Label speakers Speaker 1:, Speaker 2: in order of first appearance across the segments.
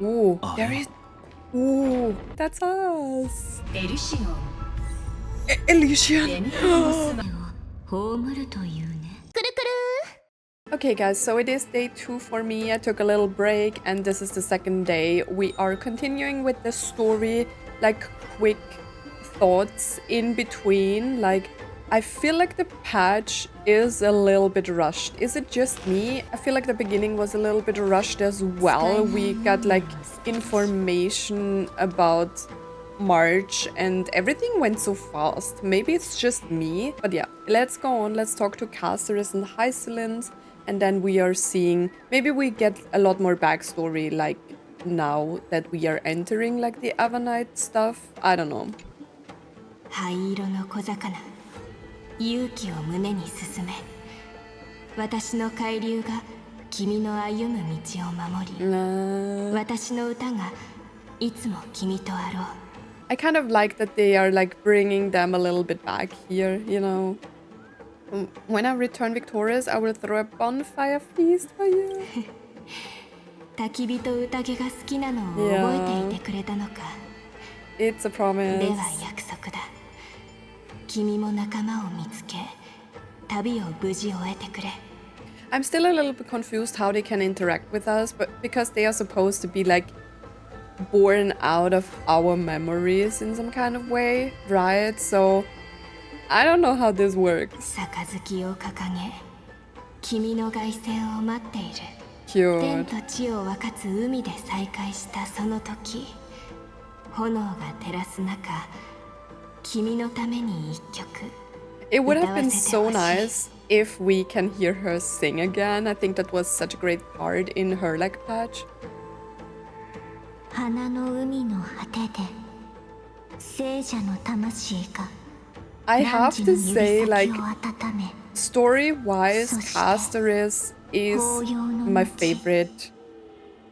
Speaker 1: Ooh, there is... Ooh, that's us. ELYSION. Okay guys, so it is day 2 for me. I took a little break and this is the second day. We are continuing with the story, like quick thoughts in between. Like, I feel like the patch is a little bit rushed. Is it just me? I feel like the beginning was a little bit rushed as well. We got like information about March and everything went so fast. Maybe it's just me, but yeah, let's go on. Let's talk to Castorice and Hysilens, and then we are seeing, maybe we get a lot more backstory like now that we are entering like the Evernight stuff. I don't know.
Speaker 2: 灰色の小魚、勇気を胸に進め。私の海流が君の歩む道を守り。私の歌がいつも君とあろう。I kind of like that they are like bringing them a little bit back here, you know. When I return victorious, I will throw a bonfire feast for you. 焚き火と宴が好きなのを覚えていてくれたのか。
Speaker 1: It's a promise.
Speaker 2: では約束だ。君も仲間を見つけ、旅を無事終えてくれ。
Speaker 1: I'm still a little bit confused how they can interact with us, but because they are supposed to be like born out of our memories in some kind of way, right? So I don't know how this works.
Speaker 2: 杯を掲げ、君の凱旋を待っている。
Speaker 1: Cute.
Speaker 2: 天と地を分かつ海で再会したその時、炎が照らす中、君のために一曲。
Speaker 1: It would have been so nice if we can hear her sing again. I think that was such a great part in her like patch.
Speaker 2: 花の海の果てで聖者の魂が
Speaker 1: I have to say, like, story-wise, Castorice is my favorite.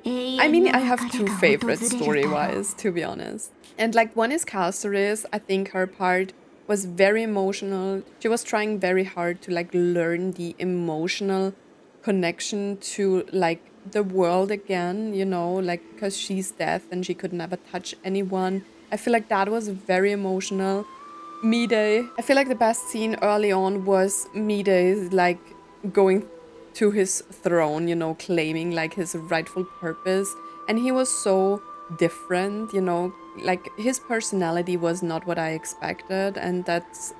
Speaker 1: I mean, I have two favorites story-wise, to be honest. And like, one is Castorice. I think her part was very emotional. She was trying very hard to like learn the emotional connection to like the world again, you know, like because she's deaf and she could never touch anyone. I feel like that was very emotional. Mide. I feel like the best scene early on was Mide like going to his throne, you know, claiming like his rightful purpose. And he was so different, you know, like his personality was not what I expected. And that's,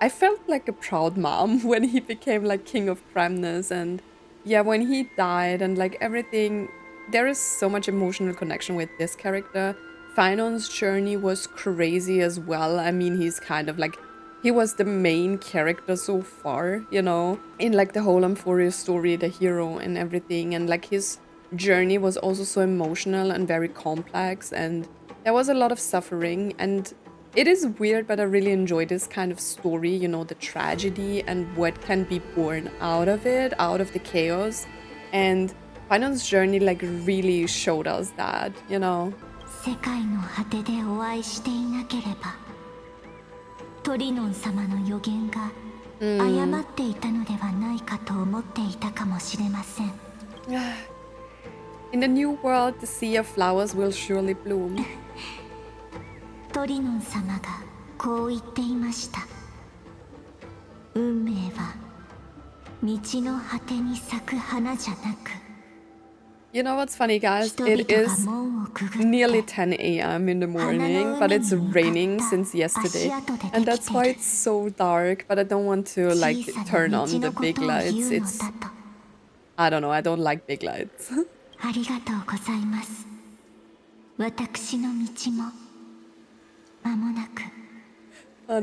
Speaker 1: I felt like a proud mom when he became like king of Kremnis. And yeah, when he died and like everything, there is so much emotional connection with this character. Finon's journey was crazy as well. I mean, he's kind of like, he was the main character so far, you know, in like the whole Amphoria story, the hero and everything. And like his journey was also so emotional and very complex. And there was a lot of suffering. And it is weird, but I really enjoy this kind of story, you know, the tragedy and what can be born out of it, out of the chaos. And Finon's journey like really showed us that, you know.
Speaker 2: 世界の果てでお会いしていなければ、トリノン様の予言が誤っていたのではないかと思っていたかもしれません。
Speaker 1: In the new world, the sea of flowers will surely bloom.
Speaker 2: トリノン様がこう言っていました。運命は道の果てに咲く花じゃなく。
Speaker 1: You know what's funny, guys? It is nearly 10 a.m. in the morning, but it's raining since yesterday. And that's why it's so dark, but I don't want to, like, turn on the big lights. It's... I don't know, I don't like big lights.
Speaker 2: ありがとうございます。私の道も間もなく暖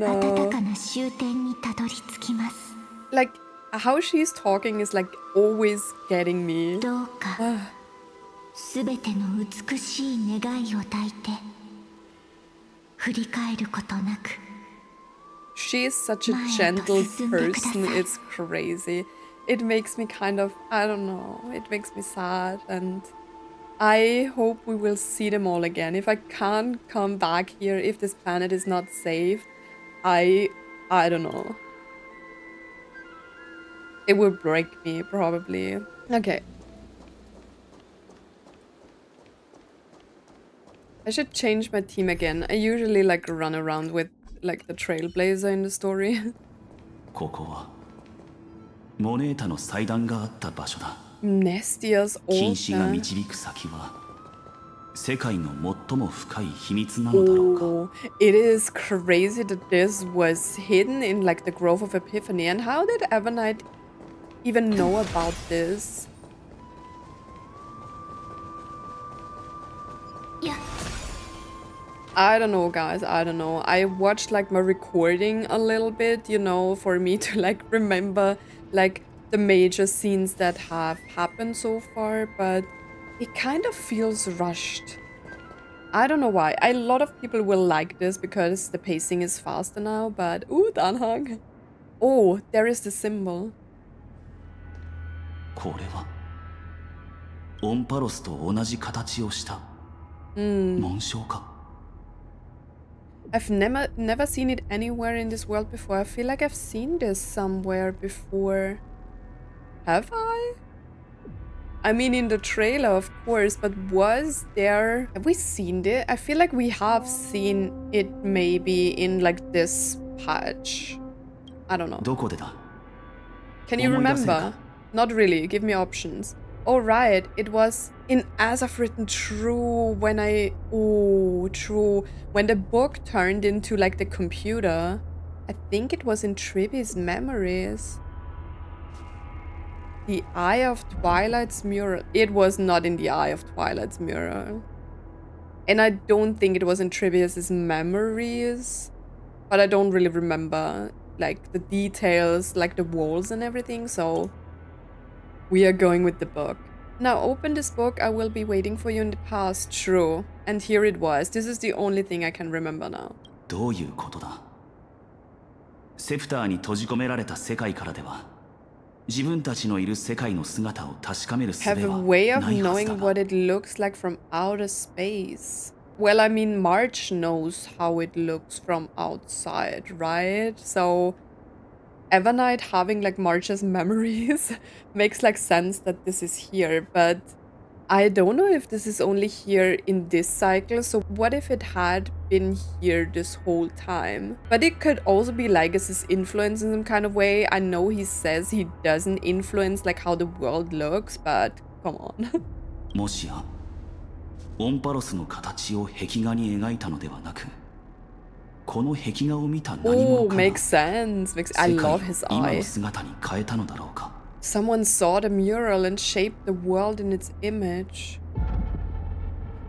Speaker 2: かな終点にたどり着きます。
Speaker 1: Like, how she's talking is like always getting me.
Speaker 2: どうかすべての美しい願いを抱いて振り返ることなく。
Speaker 1: She is such a gentle person, it's crazy. It makes me kind of, I don't know, it makes me sad, and I hope we will see them all again. If I can't come back here, if this planet is not safe, I don't know. It will break me, probably. Okay. I should change my team again. I usually like run around with like the trailblazer in the story.
Speaker 3: ここはモネータの祭壇があった場所だ。
Speaker 1: Nestia's
Speaker 3: 禁止が
Speaker 1: altar.
Speaker 3: 導く先は世界の最も深い秘密なのだろうか。
Speaker 1: Oh, it is crazy that this was hidden in like the Grove of Epiphany. And how did Evernight even know about this?
Speaker 2: Yeah.
Speaker 1: I don't know, guys. I don't know. I watched like my recording a little bit, you know, for me to like remember like the major scenes that have happened so far, but it kind of feels rushed. I don't know why. A lot of people will like this because the pacing is faster now, but ooh, Danhang. Oh, there is the symbol.
Speaker 3: これはオンパロスと同じ形をした
Speaker 1: Hmm.
Speaker 3: 紋章か。
Speaker 1: I've never seen it anywhere in this world before. I feel like I've seen this somewhere before. Have I? I mean, in the trailer, of course, but was there... Have we seen it? I feel like we have seen it maybe in like this patch. I don't know.
Speaker 3: どこでだ。
Speaker 1: Can you remember? Not really. Give me options. Oh, right. It was in As I've Written. True. When I... Oh, true. When the book turned into like the computer. I think it was in Trivi's memories. The Eye of Twilight's Mirror. It was not in the Eye of Twilight's Mirror. And I don't think it was in Trivia's memories. But I don't really remember like the details, like the walls and everything, so we are going with the book. Now open this book, I will be waiting for you in the past. True. And here it was. This is the only thing I can remember now.
Speaker 3: どういうことだ。セプターに閉じ込められた世界からでは自分たちのいる世界の姿を確かめる術は
Speaker 1: Have a way of
Speaker 3: ないはずだ
Speaker 1: knowing
Speaker 3: が。
Speaker 1: what it looks like from outer space. Well, I mean, March knows how it looks from outside, right? So Evernight having like March's memories makes like sense that this is here, but I don't know if this is only here in this cycle. So what if it had been here this whole time? But it could also be Lygus' influence in some kind of way. I know he says he doesn't influence like how the world looks, but come on.
Speaker 3: もしやオンパロスの形を壁画に描いたのではなくこの壁画を見た何
Speaker 1: Oh,
Speaker 3: 者か
Speaker 1: makes sense. I
Speaker 3: 世界
Speaker 1: love
Speaker 3: を
Speaker 1: his
Speaker 3: 今
Speaker 1: eye.
Speaker 3: の姿に変えたのだろうか。
Speaker 1: Someone saw the mural and shaped the world in its image.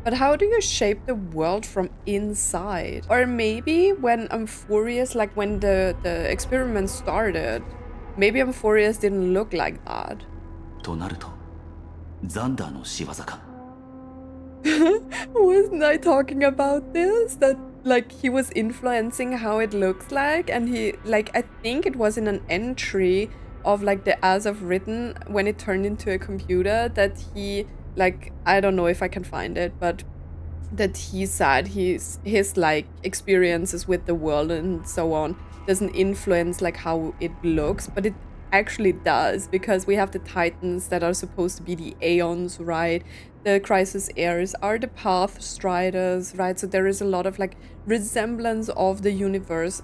Speaker 1: But how do you shape the world from inside? Or maybe when Amphorius, like when the experiment started, maybe Amphorius didn't look like that.
Speaker 3: となるとザンダーの仕業か。
Speaker 1: Wasn't I talking about this? That like he was influencing how it looks like, and he like I think it was in an entry of like the As I've Written when it turned into a computer that he like I don't know if I can find it, but that he said his like experiences with the world and so on doesn't influence like how it looks, but it actually does, because we have the Titans that are supposed to be the Aeons, right? The Crisis Heirs are the Path Striders, right? So there is a lot of like resemblance of the universe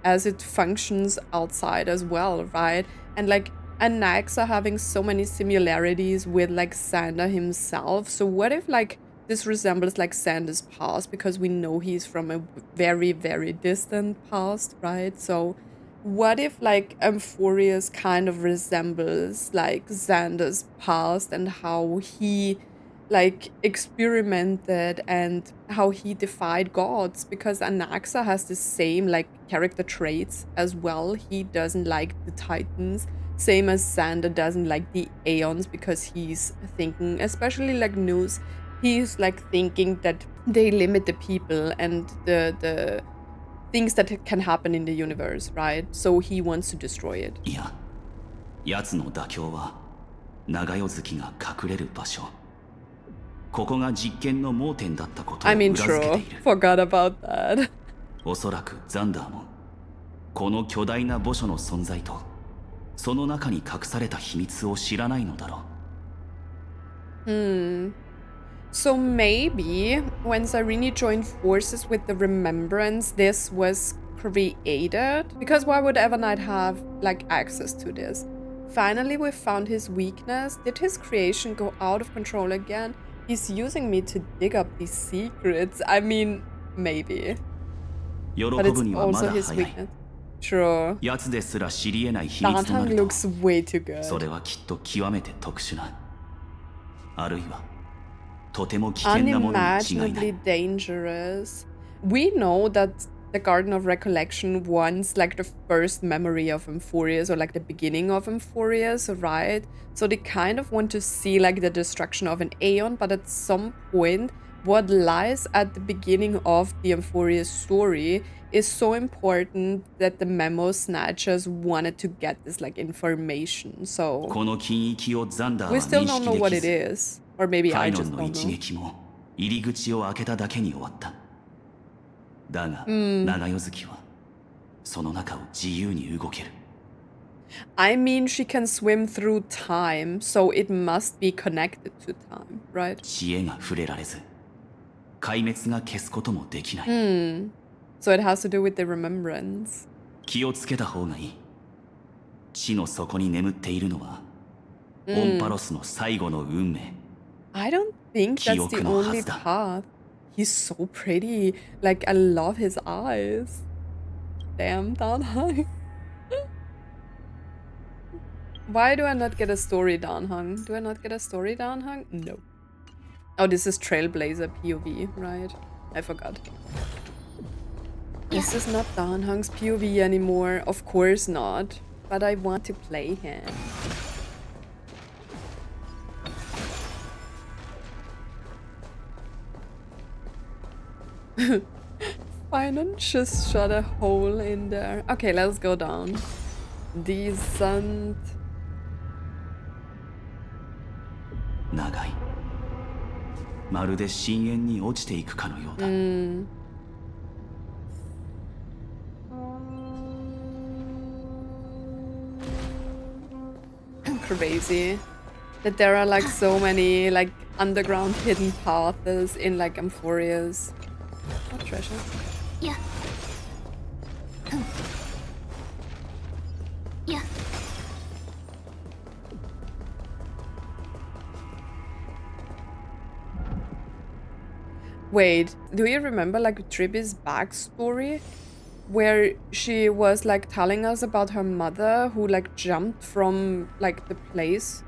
Speaker 1: as it functions outside as well, right? And like Anaxa having so many similarities with like Xander himself. So what if like this resembles like Xander's past, because we know he's from a very, very distant past, right? So what if like Amphorius kind of resembles like Xander's past and how he like experimented and how he defied gods, because Anaxa has the same like character traits as well. He doesn't like the Titans, same as Xander doesn't like the Aeons, because he's thinking, especially like News, he's like thinking that they limit the people and the things that can happen in the universe, right? So he wants to destroy it.
Speaker 3: いや、奴の妥協は長代月が隠れる場所。ここが実験の盲点だったことを
Speaker 1: I
Speaker 3: 裏
Speaker 1: mean,
Speaker 3: 付けて
Speaker 1: true.
Speaker 3: いる。
Speaker 1: Forgot about that.
Speaker 3: おそらくザンダーもこの巨大な墓所の存在とその中に隠された秘密を知らないのだろう。
Speaker 1: So maybe when Cyrene joined forces with the Remembrance, this was created? Because why would Evernight have, like, access to this? Finally, we found his weakness. Did his creation go out of control again? He's using me to dig up these secrets. I mean, maybe. But it's also his weakness. True. Danhang looks way too good. Unimaginably dangerous. We know that the Garden of Recollection wants like the first memory of Emphorius, or like the beginning of Emphorius, right? So they kind of want to see like the destruction of an Aeon, but at some point what lies at the beginning of the Emphorius story is so important that the memo snatchers wanted to get this like information. So we still don't know what it is. Or maybe I just don't know. I mean, she can swim through time, so it must be connected to time, right? So it has to do with the remembrance. I don't think that's the only path. He's so pretty. Like, I love his eyes. Damn, Danhang. Why do I not get a story, Danhang? Do I not get a story, Danhang? No. Oh, this is Trailblazer POV, right? I forgot. This is not Danhang's POV anymore. Of course not. But I want to play him. Finan just shot a hole in there. Okay, let's go down. Decent. Crazy that there are like so many like underground hidden paths in like Emphorius. What treasure? Yeah. Yeah. Wait, do you remember like Tribby's backstory? Where she was like telling us about her mother who like jumped from like the place?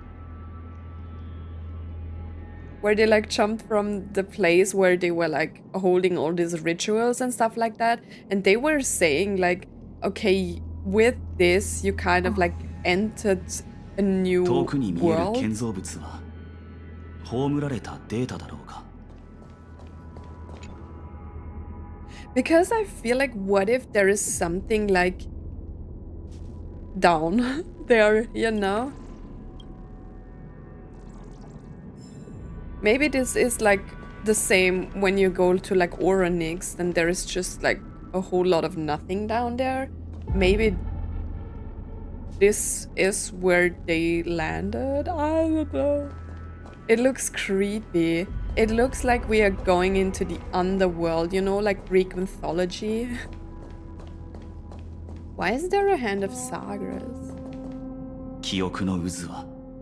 Speaker 1: Where they like jumped from the place where they were like holding all these rituals and stuff like that. And they were saying like, okay, with this you kind of like entered a new world. Because I feel like, what if there is something like down there, you know? Maybe this is like the same when you go to like Oronix, and there is just like a whole lot of nothing down there. Maybe this is where they landed? I don't know. It looks creepy. It looks like we are going into the underworld, you know, like Greek mythology. Why is there a hand of Sagres?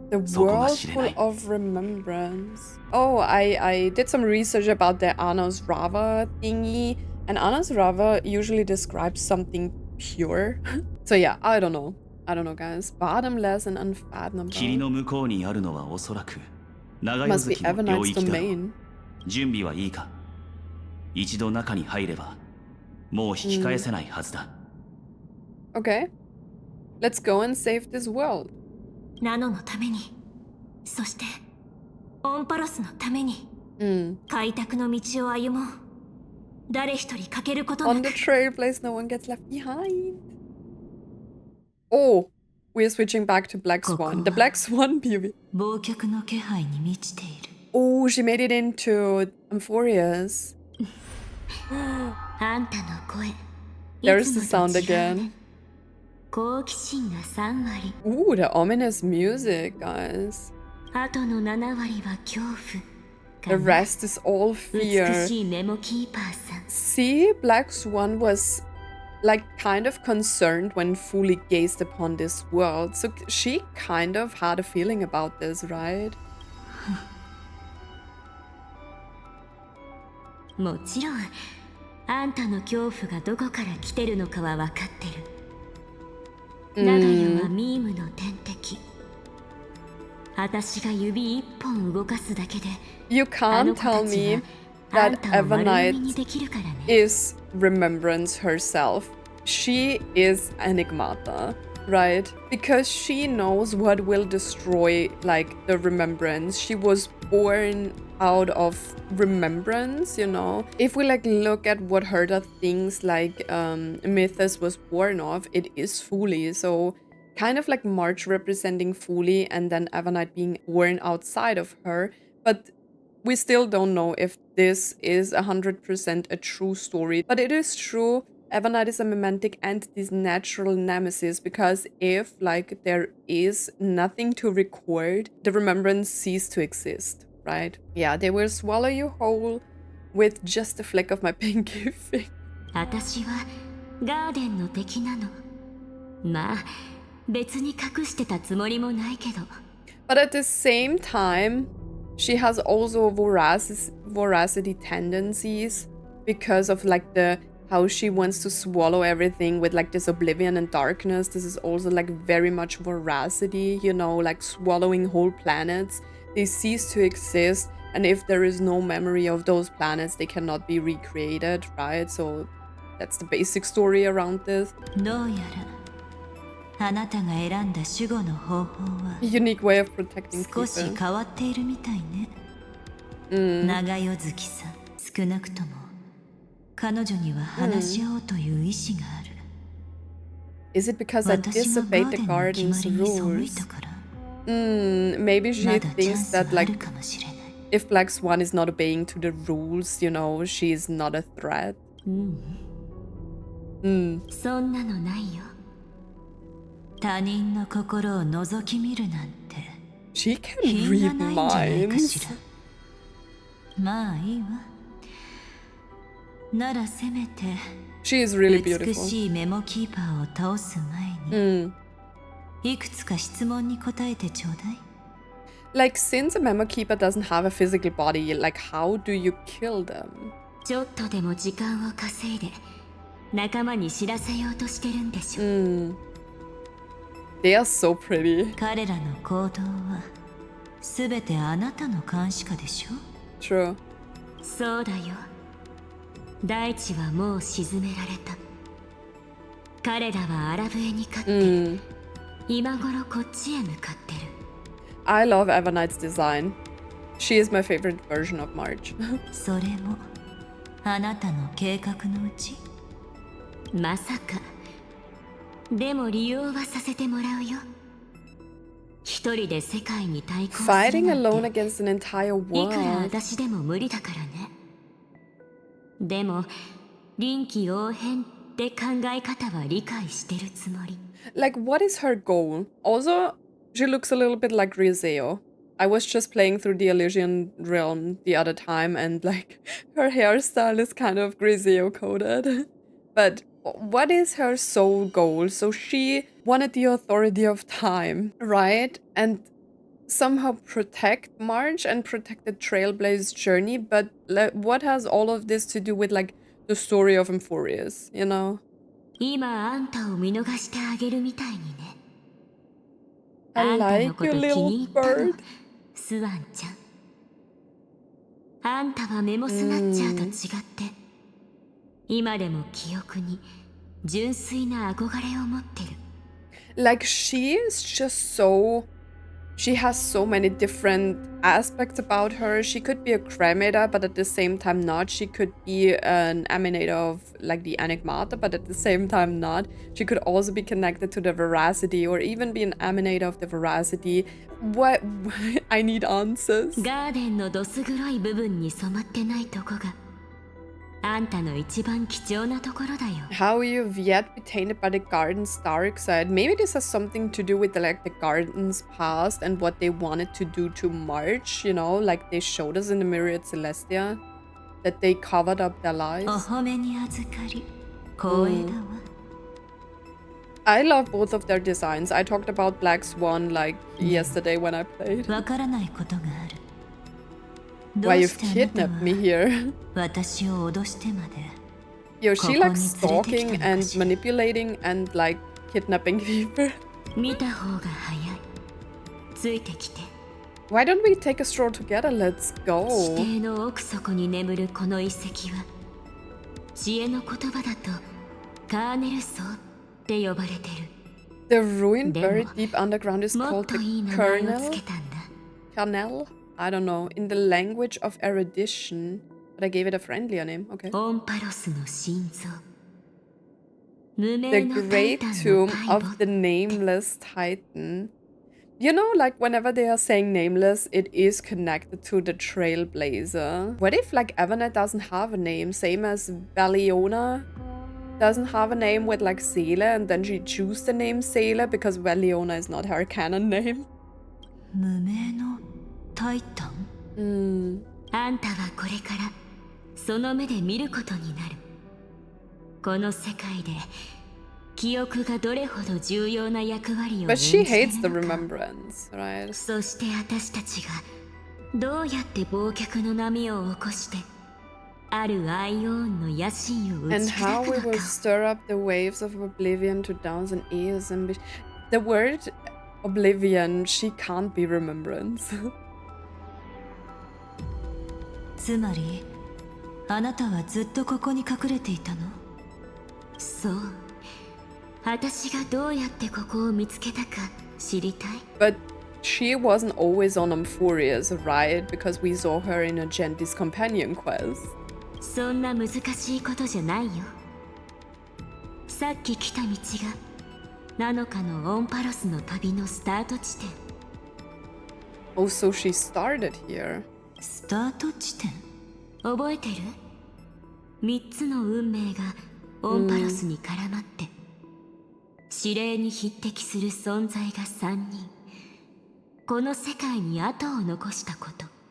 Speaker 1: The Whirlpool of Remembrance. Oh, I did some research about the Anos Rava thingy, and Anos Rava usually describes something pure. So yeah, I don't know. I don't know, guys. Bottomless and unfathomable. Must be Evernight's domain. Okay. Let's go and save this world. On the trailblaze, no one gets left behind. Oh, we're switching back to Black Swan. The Black Swan POV. Oh, she made it into Emphorius. There's the sound again. Ooh, the ominous music, guys. The rest is all fear. See, Black Swan was like kind of concerned when Fuli gazed upon this world, so she kind of had a feeling about this, right?
Speaker 2: もちろんあんたの恐怖がどこから来てるのかは分かってる。長屋はミームの天敵。私が指一本動かすだけで
Speaker 1: You can't tell me that Evernight is Remembrance herself. She is Enigmata, right? Because she knows what will destroy like the Remembrance. She was born out of remembrance, you know. If we like look at what Herta thinks like Mythos was born of, it is Fuli. So kind of like March representing Fuli and then Evernight being born outside of her. But we still don't know if this is 100% a true story. But it is true, Evernight is a mementic entity's natural nemesis, because if like there is nothing to record, the remembrance cease to exist, right? Yeah, they will swallow you whole with just a flick of my pinky finger.
Speaker 2: 私はガーデンの敵なの。まあ別に隠してたつもりもないけど。
Speaker 1: But at the same time, she has also voracity tendencies because of like the how she wants to swallow everything with like this oblivion and darkness. This is also like very much voracity, you know, like swallowing whole planets. They cease to exist, and if there is no memory of those planets, they cannot be recreated, right? So that's the basic story around this. Unique way of protecting people.
Speaker 2: 長代月さん、少なくとも彼女には話し合おうという意志がある。
Speaker 1: Is it because I disobeyed the garden's rules? Maybe she thinks that like if Black Swan is not obeying to the rules, you know, she is not a threat.
Speaker 2: そんなのないよ。他人の心を覗き見るなんて
Speaker 1: She can read minds.
Speaker 2: まあいいわ。ならせめて
Speaker 1: She is really beautiful.
Speaker 2: 美しいメモキーパーを倒す前に、いくつか質問に答えてちょうだい。
Speaker 1: Like, since a memo keeper doesn't have a physical body, like, how do you kill them?
Speaker 2: ちょっとでも時間を稼いで仲間に知らせようとしてるんでしょ。
Speaker 1: They are so pretty.
Speaker 2: 彼らの行動はすべてあなたの監視下でしょ。
Speaker 1: True.
Speaker 2: そうだよ。大地はもう沈められた。彼らはアラブエに勝って、今頃こっちへ向かってる。
Speaker 1: I love Evernight's design. She is my favorite version of March.
Speaker 2: それもあなたの計画のうち。まさか。でも利用はさせてもらうよ。一人で世界に対抗するなんて。
Speaker 1: Fighting alone against an entire
Speaker 2: いくら
Speaker 1: world.
Speaker 2: 私でも無理だからね。でも臨機応変って考え方は理解してるつもり。
Speaker 1: Like, what is her goal? Also, she looks a little bit like Griseo. I was just playing through the Elysian realm the other time, and like her hairstyle is kind of Griseo coded. But what is her sole goal? So she wanted the authority of time, right? And somehow protect March and protect the Trailblaze journey. But what has all of this to do with like the story of Euphorius, you know?
Speaker 2: 今あんたを見逃してあげるみたいにね。
Speaker 1: I like your little bird.
Speaker 2: スワンちゃん。あんたはメモスナッチャーと違って、今でも記憶に純粋な憧れを持ってる。
Speaker 1: Like, she is just so... She has so many different aspects about her. She could be a cremator, but at the same time not. She could be an emanator of like the Enigmata, but at the same time not. She could also be connected to the veracity, or even be an emanator of the veracity. What? I need answers.
Speaker 2: ガーデンのどす黒い部分に染まってないとこが
Speaker 1: How you've yet be tainted by the garden's dark side. Maybe this has something to do with the garden's past and what they wanted to do to March, you know, like they showed us in the Myriad Celestia, that they covered up their lies. I love both of their designs. I talked about Black Swan like yesterday when I played. Why you've kidnapped me here. Yo, she like stalking and manipulating and like kidnapping people. Why don't we take a stroll together? Let's go. The ruin buried deep underground is called the Kernel? I don't know. In the language of erudition. But I gave it a friendlier name. Okay. The Great Tomb of the Nameless Titan. You know, like whenever they are saying nameless, it is connected to the Trailblazer. What if like Evernight doesn't have a name? Same as Valiona doesn't have a name with like Seele, and then she chose the name Seele because Valiona is not her canon name. But she hates the remembrance, right? And how we will stir up the waves of oblivion to 1,000 years and the word oblivion, she can't be remembrance. But she wasn't always on Amphorius, right? Because we saw her in a Genti's companion quest. Oh, so she started here.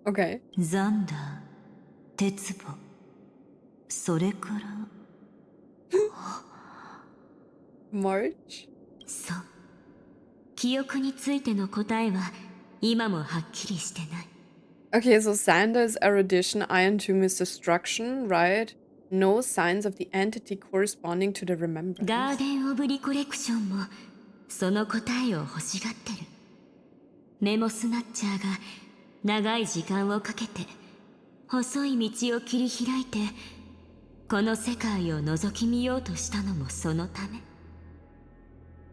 Speaker 1: Okay. March? Okay, so Xander is erudition, Iron Tomb is destruction, right? No signs of the entity corresponding to the remembrance.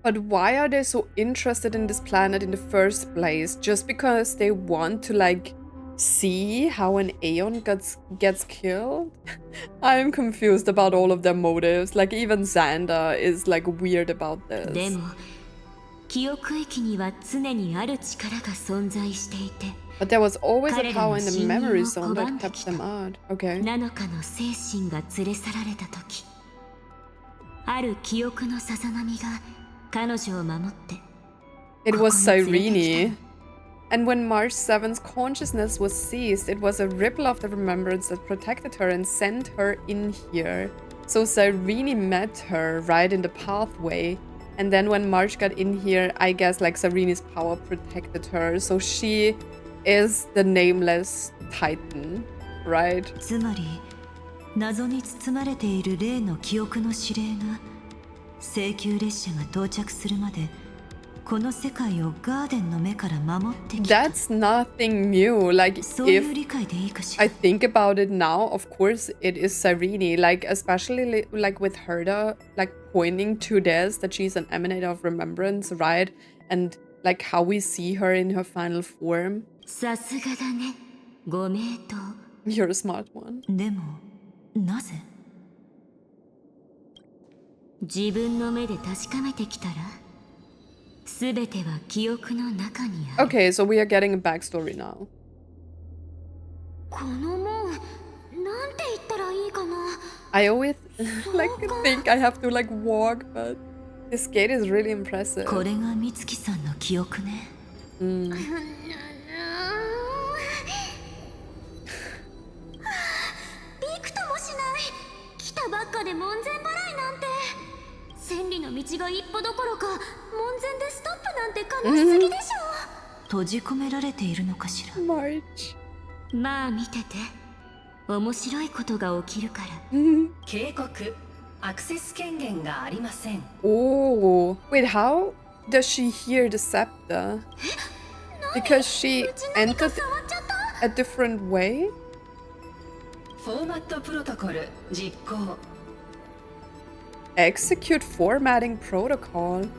Speaker 1: But why are they so interested in this planet in the first place? Just because they want to like see how an Aeon gets killed? I'm confused about all of their motives. Like even Xander is like weird about this. But there was always a power in the memory zone that kept them out. Okay. It was Cyrene. And when March 7's consciousness was seized, it was a ripple of the remembrance that protected her and sent her in here. So Cyrene met her right in the pathway. And then when March got in here, I guess like Cyrene's power protected her. So she is the nameless Titan, right? That's nothing new. Like, if I think about it now, of course it is Cyrene. Like, especially like with Herda, like pointing to this, that she's an emanator of remembrance, right? And like how we see her in her final form. You're a smart one. Okay, so we are getting a backstory now. I always like think I have to like walk, but this gate is really impressive.
Speaker 2: これが美月さんの記憶ね。
Speaker 1: Mm.
Speaker 2: びくともしない。来たばっかで門前払いなんて。千里の道が一歩どころか門前でストップなんて悲しすぎでしょ。閉じ込められているのかしら。
Speaker 1: March.
Speaker 2: まあ見てて。面白いことが起きるから。警告。アクセス権限がありません。
Speaker 1: Oh, wait, how does she hear the scepter? Because she entered a different way?
Speaker 2: フォーマットプロトコル実行。
Speaker 1: Execute formatting protocol.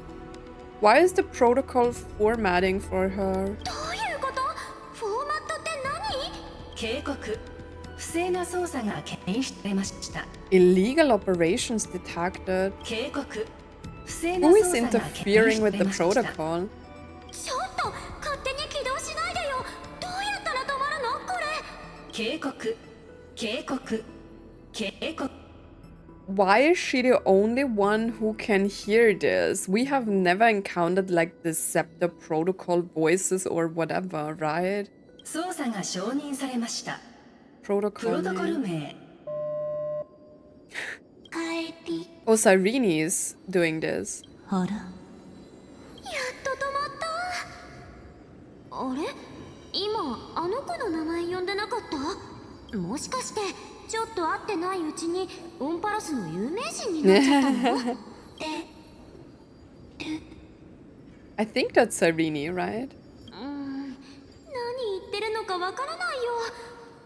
Speaker 1: Why is the protocol formatting for her?
Speaker 2: どういうこと？フォーマットって何？警告。不正な操作が検出されました。
Speaker 1: Illegal operations detected.
Speaker 2: 警告。不正な
Speaker 1: Who
Speaker 2: 操
Speaker 1: is
Speaker 2: 作が検
Speaker 1: interfering
Speaker 2: 出
Speaker 1: with
Speaker 2: さ
Speaker 1: the
Speaker 2: れました。
Speaker 1: protocol?
Speaker 2: ちょっと勝手に起動しないでよ。どうやったら止まるのこれ。警告。警告。警告。
Speaker 1: Why is she the only one who can hear this? We have never encountered like the scepter protocol voices or whatever, right?
Speaker 2: 操作が承認されました。
Speaker 1: Protocol
Speaker 2: プロトコル
Speaker 1: name.
Speaker 2: 名。帰り。
Speaker 1: Oh, Cyrene is doing this.
Speaker 2: あら。やっと止まった。あれ？今あの子の名前呼んでなかった？もしかしてちょっと会ってないうちにオンパラスの有名人になっちゃったの？
Speaker 1: I think that's Cyrene, right?
Speaker 2: 何言ってるのかわからないよ。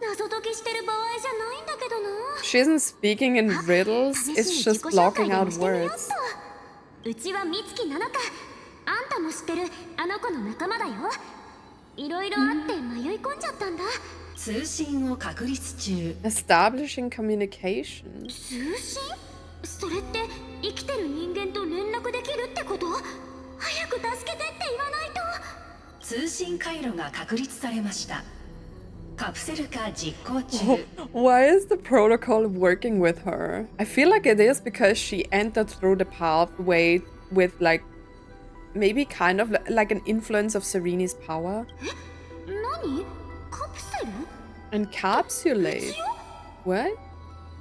Speaker 2: 謎解きしてる場合じゃないんだけどな。
Speaker 1: She isn't speaking in riddles, it's just blocking out words.
Speaker 2: うちは美月なのか。あんたも知ってるあの子の仲間だよ。いろいろあって迷い込んじゃったんだ。通信を確立中。
Speaker 1: Establishing communication.
Speaker 2: 通信？それって生きてる人間と連絡できるってこと？早く助けてって言わないと。通信回路が確立されました。カプセル化実行中。
Speaker 1: Why is the protocol working with her? I feel like it is because she entered through the pathway with like maybe kind of like an influence of Cyrene's power.
Speaker 2: 何？カプセル？
Speaker 1: Encapsulate. What?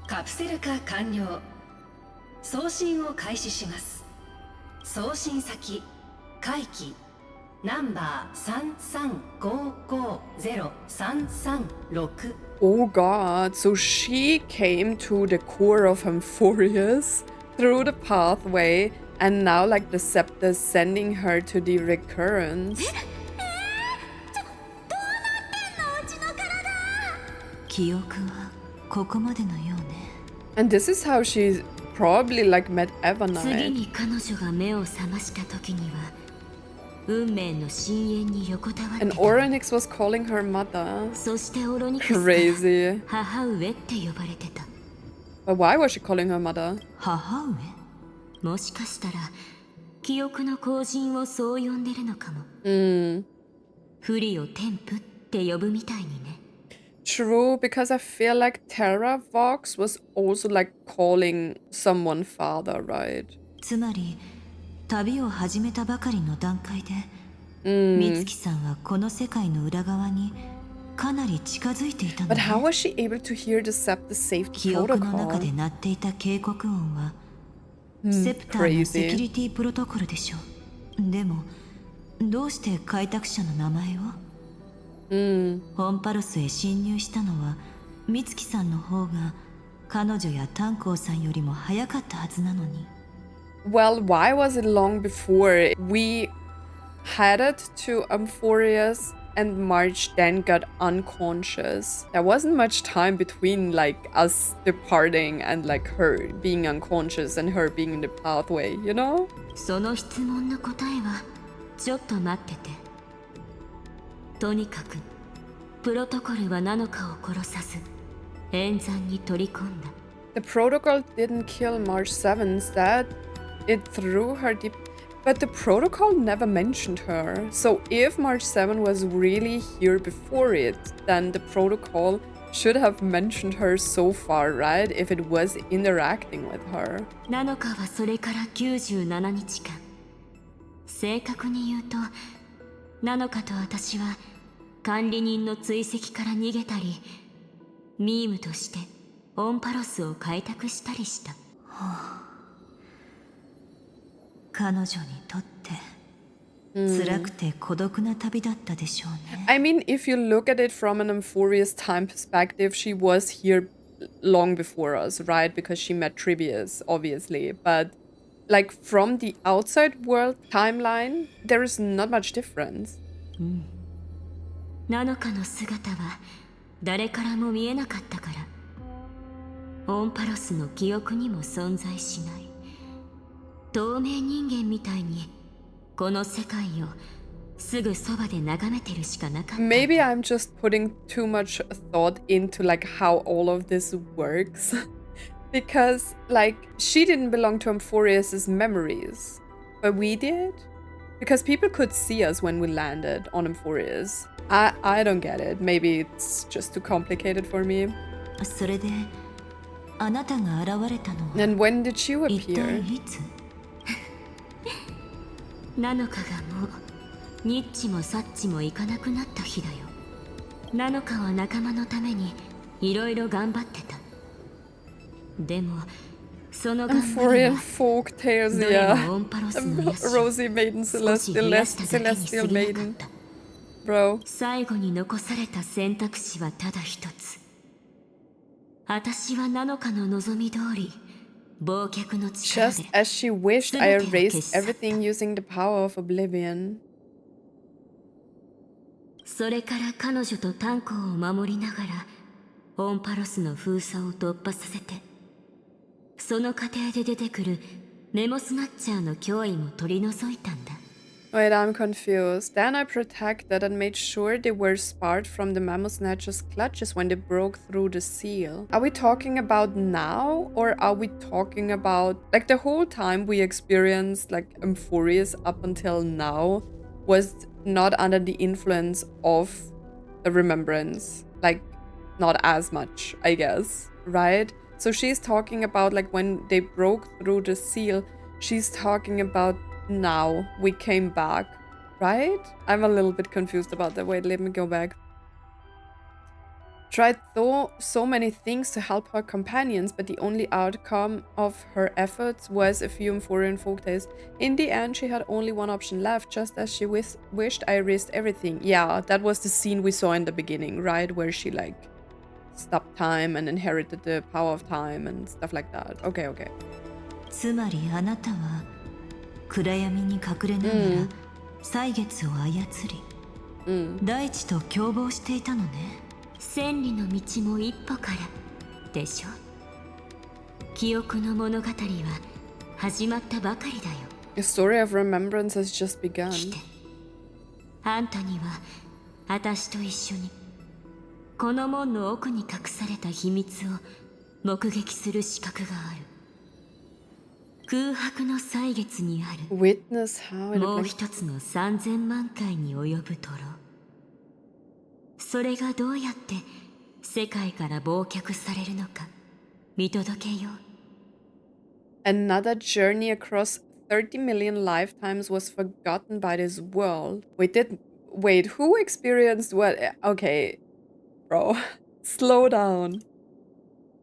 Speaker 2: カプセル化完了。送信を開始します。送信先、回帰、ナンバー335503336。
Speaker 1: Oh god, so she came to the core of Amphorius through the pathway and now like the scepter is sending her to the recurrence.
Speaker 2: 記憶はここまでのようね。
Speaker 1: And this is how she probably like met
Speaker 2: 次
Speaker 1: Evernight.
Speaker 2: に彼女が目を覚ました時には運命の深淵に横たわって
Speaker 1: And
Speaker 2: た。
Speaker 1: Oronix was calling her mother.
Speaker 2: そしてオロニクスは
Speaker 1: Crazy.
Speaker 2: 母上って呼ばれてた。
Speaker 1: But why was she calling her mother?
Speaker 2: 母上？もしかしたら記憶の後人をそう呼んでるのかも。フリを天賦って呼ぶみたいにね。
Speaker 1: True, because I feel like Terra Vox was also like calling someone father, right?
Speaker 2: つまり旅を始めたばかりの段階で美月さんはこの世界の裏側にかなり近づいていたの
Speaker 1: But
Speaker 2: ね。
Speaker 1: how was she able to hear the scepter safety
Speaker 2: 記憶の中
Speaker 1: protocol?
Speaker 2: で鳴っていた警告音はセプターのセキュリティプロトコルでしょ。でもどうして開拓者の名前を？ホンパロスへ侵入したのは美月さんの方が彼女や炭鉱さんよりも早かったはずなのに。
Speaker 1: Well, why was it long before we headed to Amphorius and March then got unconscious? There wasn't much time between like us departing and like her being unconscious and her being in the pathway, you know?
Speaker 2: その質問の答えはちょっと待ってて。とにかくプロトコルはナノカを殺さず演算に取り込んだ。
Speaker 1: The protocol didn't kill March 7, instead it threw her deep. But the protocol never mentioned her. So if March 7 was really here before it, then the protocol should have mentioned her so far, right? If it was interacting with her.
Speaker 2: 7日はそれから97日間。正確に言うと、7日と私は管理人の追跡から逃げたり、ミームとしてオンパロスを開拓したりした。彼女にとって辛くて孤独な旅だったでしょうね。
Speaker 1: I mean, if you look at it from an Euphorious time perspective, she was here long before us, right? Because she met Trivius, obviously. But like from the outside world timeline, there is not much difference.
Speaker 2: 7日の姿は誰からも見えなかったから、オンパロスの記憶にも存在しない。透明人間みたいにこの世界をすぐそばで眺めてるしかなかった。
Speaker 1: Maybe I'm just putting too much thought into like how all of this works. Because like she didn't belong to Euphorious's memories, but we did. Because people could see us when we landed on Euphorious. I don't get it. Maybe it's just too complicated for me.
Speaker 2: それであなたが現れたのは
Speaker 1: And when did you
Speaker 2: 一体
Speaker 1: appear?
Speaker 2: いつ7日がもうニッチもサッチも行かなくなった日だよ。7日は仲間のためにいろいろ頑張ってた。でもその頑張り
Speaker 1: Euphorian
Speaker 2: は
Speaker 1: folk tales,
Speaker 2: どれ
Speaker 1: yeah.
Speaker 2: もオンパロスの癒し
Speaker 1: Rosie Maiden,
Speaker 2: 少し増やしただけに
Speaker 1: Celestial
Speaker 2: 過ぎなかっ
Speaker 1: Maiden.
Speaker 2: た。
Speaker 1: Bro.
Speaker 2: 最後に残された選択肢はただ一つ。私は7日の望み通り忘却の力
Speaker 1: Just
Speaker 2: で
Speaker 1: as she wished, I
Speaker 2: 全てを消し
Speaker 1: erased
Speaker 2: 去った。
Speaker 1: everything using the power of oblivion.
Speaker 2: それから彼女と炭鉱を守りながらオンパロスの封鎖を突破させて、その過程で出てくるメモスナッチャーの脅威も取り除いたんだ。
Speaker 1: Wait, I'm confused. Then I protected and made sure they were sparred from the Mammoth Snatcher's clutches when they broke through the seal. Are we talking about now? Or are we talking about... Like, the whole time we experienced, like, Euphorious up until now was not under the influence of a remembrance. Like, not as much, I guess. Right? So she's talking about, like, when they broke through the seal, she's talking about... Now we came back, right? I'm a little bit confused about that. Wait, let me go back. Tried so many things to help her companions, but the only outcome of her efforts was a few Euphorian folktales. In the end, she had only one option left, just as she wished I erased everything. Yeah, that was the scene we saw in the beginning, right? Where she like stopped time and inherited the power of time and stuff like that. Okay, okay.
Speaker 2: つまりあなたは暗闇に隠れながら歳月を操り、大地と共謀していたのね。千里の道も一歩からでしょ。記憶の物語は始まったばかりだよ。
Speaker 1: The story of remembrance has just begun.
Speaker 2: あんたには私と一緒にこの門の奥に隠された秘密を目撃する資格がある。空白の歳月にある
Speaker 1: Witness how
Speaker 2: もう一つの3000万回に及ぶトロ。それがどうやって世界から忘却されるのか見届けよう。
Speaker 1: Another journey across 30 million lifetimes was forgotten by this world. Wait, who experienced what? Okay, bro, slow down.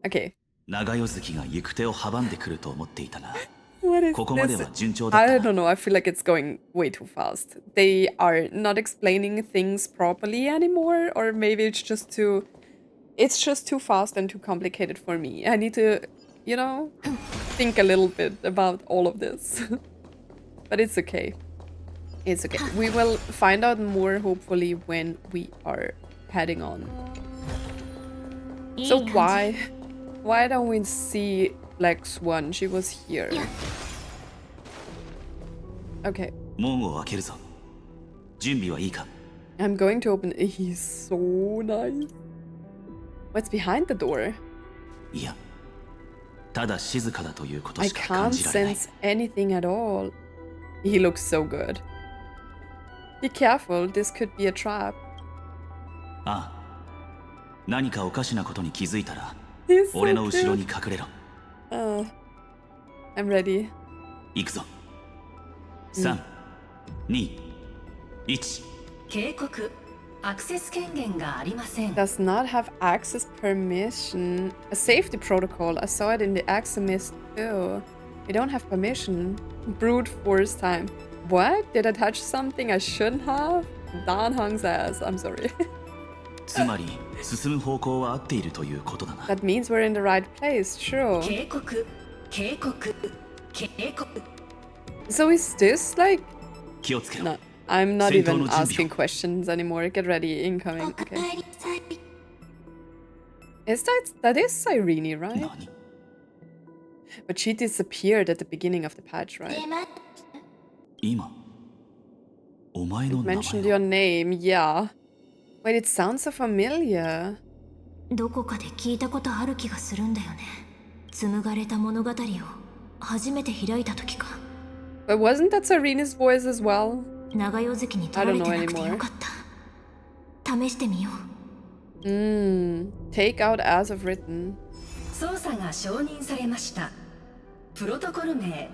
Speaker 1: Okay.
Speaker 3: 長夜月が行く手を阻んでくると思っていたが、
Speaker 1: What is
Speaker 3: ここまで
Speaker 1: this?
Speaker 3: は順調だった
Speaker 1: I
Speaker 3: な。
Speaker 1: don't know. I feel like it's going way too fast. They are not explaining things properly anymore, or maybe it's just too fast and too complicated for me. I need to, you know, think a little bit about all of this. But it's okay. It's okay. We will find out more hopefully when we are heading on. So why don't we see Black Swan? She was here. Okay.
Speaker 3: 門を開けるぞ。準備はいいか？
Speaker 1: I'm going to open. He's so nice. What's behind the door?
Speaker 3: いや、ただ静かだということ
Speaker 1: I
Speaker 3: しか感
Speaker 1: can't
Speaker 3: じられない。
Speaker 1: sense anything at all. He looks so good. Be careful, this could be a trap.
Speaker 3: ああ、何かおかしなことに気づいたら
Speaker 1: He's so
Speaker 3: 俺の後ろに
Speaker 1: cute.
Speaker 3: 隠れろ。
Speaker 1: I'm ready.
Speaker 3: 行くぞ。3、2、1。
Speaker 2: 警告。アクセス権限がありません。
Speaker 1: Does not have access permission. A safety protocol. I saw it in the Axomist too. We don't have permission. Brute force time. What? Did I touch something I shouldn't have? Don Hong's ass. I'm sorry.
Speaker 3: つまり進む方向は合っているということだな。
Speaker 1: That means we're in the right place. True.
Speaker 2: 警告。警告。警告。
Speaker 1: So is this like...
Speaker 3: 気をつけろ。
Speaker 1: No, I'm not
Speaker 3: 戦闘
Speaker 1: even
Speaker 3: の準備を。
Speaker 1: asking questions anymore. Get ready. Incoming.
Speaker 2: お
Speaker 1: Okay.
Speaker 2: 帰りなさい。
Speaker 1: That is Cyrene, right?
Speaker 3: 何？
Speaker 1: But she disappeared at the beginning of the patch,
Speaker 2: で
Speaker 1: right?
Speaker 2: 待って。
Speaker 3: 今お前の名
Speaker 1: Mentioned
Speaker 3: 前
Speaker 1: your name, yeah. Wait, it sounds so familiar.
Speaker 2: どこかで聞いたことある気がするんだよね。紡がれた物語を初めて開いた時か。
Speaker 1: But wasn't that Cyrene's voice as well?
Speaker 2: 長代関に取られてなくてよかった。試してみよう。
Speaker 1: Take out as of written.
Speaker 2: 操作が承認されました。プロトコル名。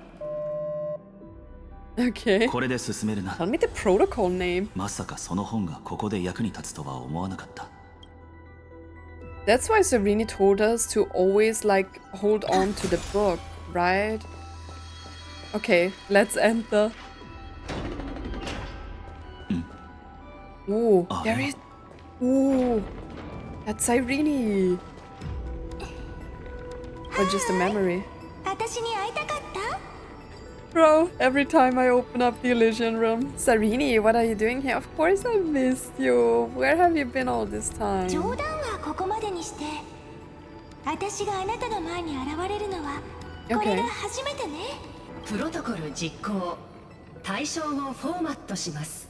Speaker 1: Okay.
Speaker 3: これで進めるな。
Speaker 1: Tell me the protocol name.
Speaker 3: まさかその本がここで役に立つとは思わなかった。
Speaker 1: That's why Cyrene told us to always, like, hold on to the book, right? Okay, let's enter. Ooh, there is... Ooh, that's Cyrene. Or just a memory.
Speaker 2: 私に会いたかった？
Speaker 1: Bro, every time I open up the Elysian room. Cyrene, what are you doing here? Of course I missed you. Where have you been all this time?
Speaker 2: 冗談はここまでにして。私があなたの前に現れるのはこれが初めてね。プロトコル実行。対象をフォーマットします。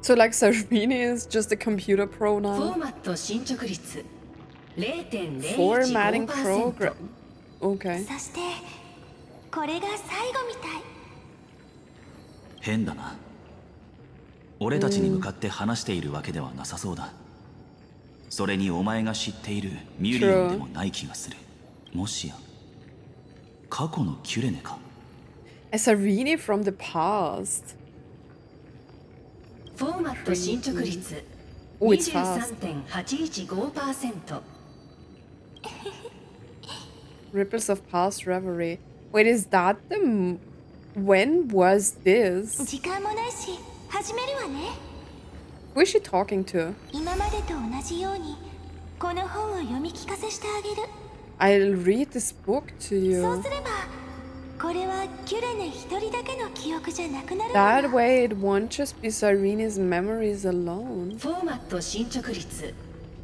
Speaker 1: So like Cyrene is just a computer pro
Speaker 2: フォ
Speaker 1: now?
Speaker 2: ーマット進捗率
Speaker 1: Formatting
Speaker 2: 0.015%。
Speaker 1: program. Okay.
Speaker 2: そしてこれが最後みたい。
Speaker 3: 変だな。俺たちに向かって話しているわけではなさそうだ。それにお前が知っているミュリオンでもない気がする。もしや過去のキュレネか。
Speaker 1: A Cyrene from the past.
Speaker 2: フォーマット進捗率
Speaker 1: Oh, it's fast.
Speaker 2: 23.815%。
Speaker 1: Ripples of past reverie. Wait, is that the... When was this?
Speaker 2: 時間もないし始めるわね。
Speaker 1: Who is she talking to?
Speaker 2: 今までと同じようにこの本を読み聞かせしてあげる。
Speaker 1: I'll read this book to
Speaker 2: そう
Speaker 1: you.
Speaker 2: すればこれはキュレネ一人だけの記憶じゃなくなるわ。
Speaker 1: That way it won't just be Cyrene's memories alone.
Speaker 2: フォーマット進捗率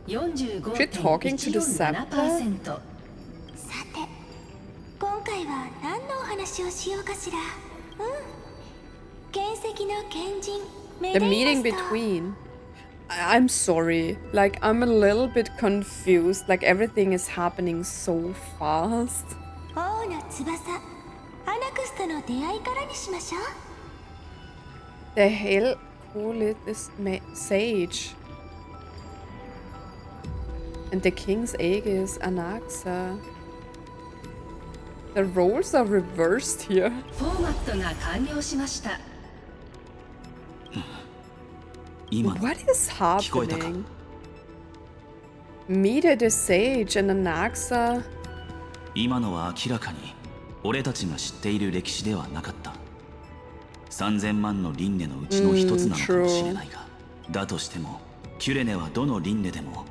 Speaker 1: 45.147%。
Speaker 2: さて、今回は何のお話をしようかしら。剣石の賢人
Speaker 1: The meeting between. I'm sorry. Like, I'm a little bit confused. Like, everything is happening so fast.
Speaker 2: 王の翼アナクスとの出会いからにしましょう。
Speaker 1: The hell call it this sage? And the king's egg is Anaxa. The roles are reversed here.
Speaker 2: フォーマットが完了しました。
Speaker 3: 今
Speaker 1: What is
Speaker 3: 聞こえたか？
Speaker 1: happening? Meet the sage and Anaxa.
Speaker 3: 今のは明らかに俺たちが知っている歴史ではなかった。3000万の輪廻のうちの一つなのかもしれないが、だとしてもキュレネはどの輪廻でも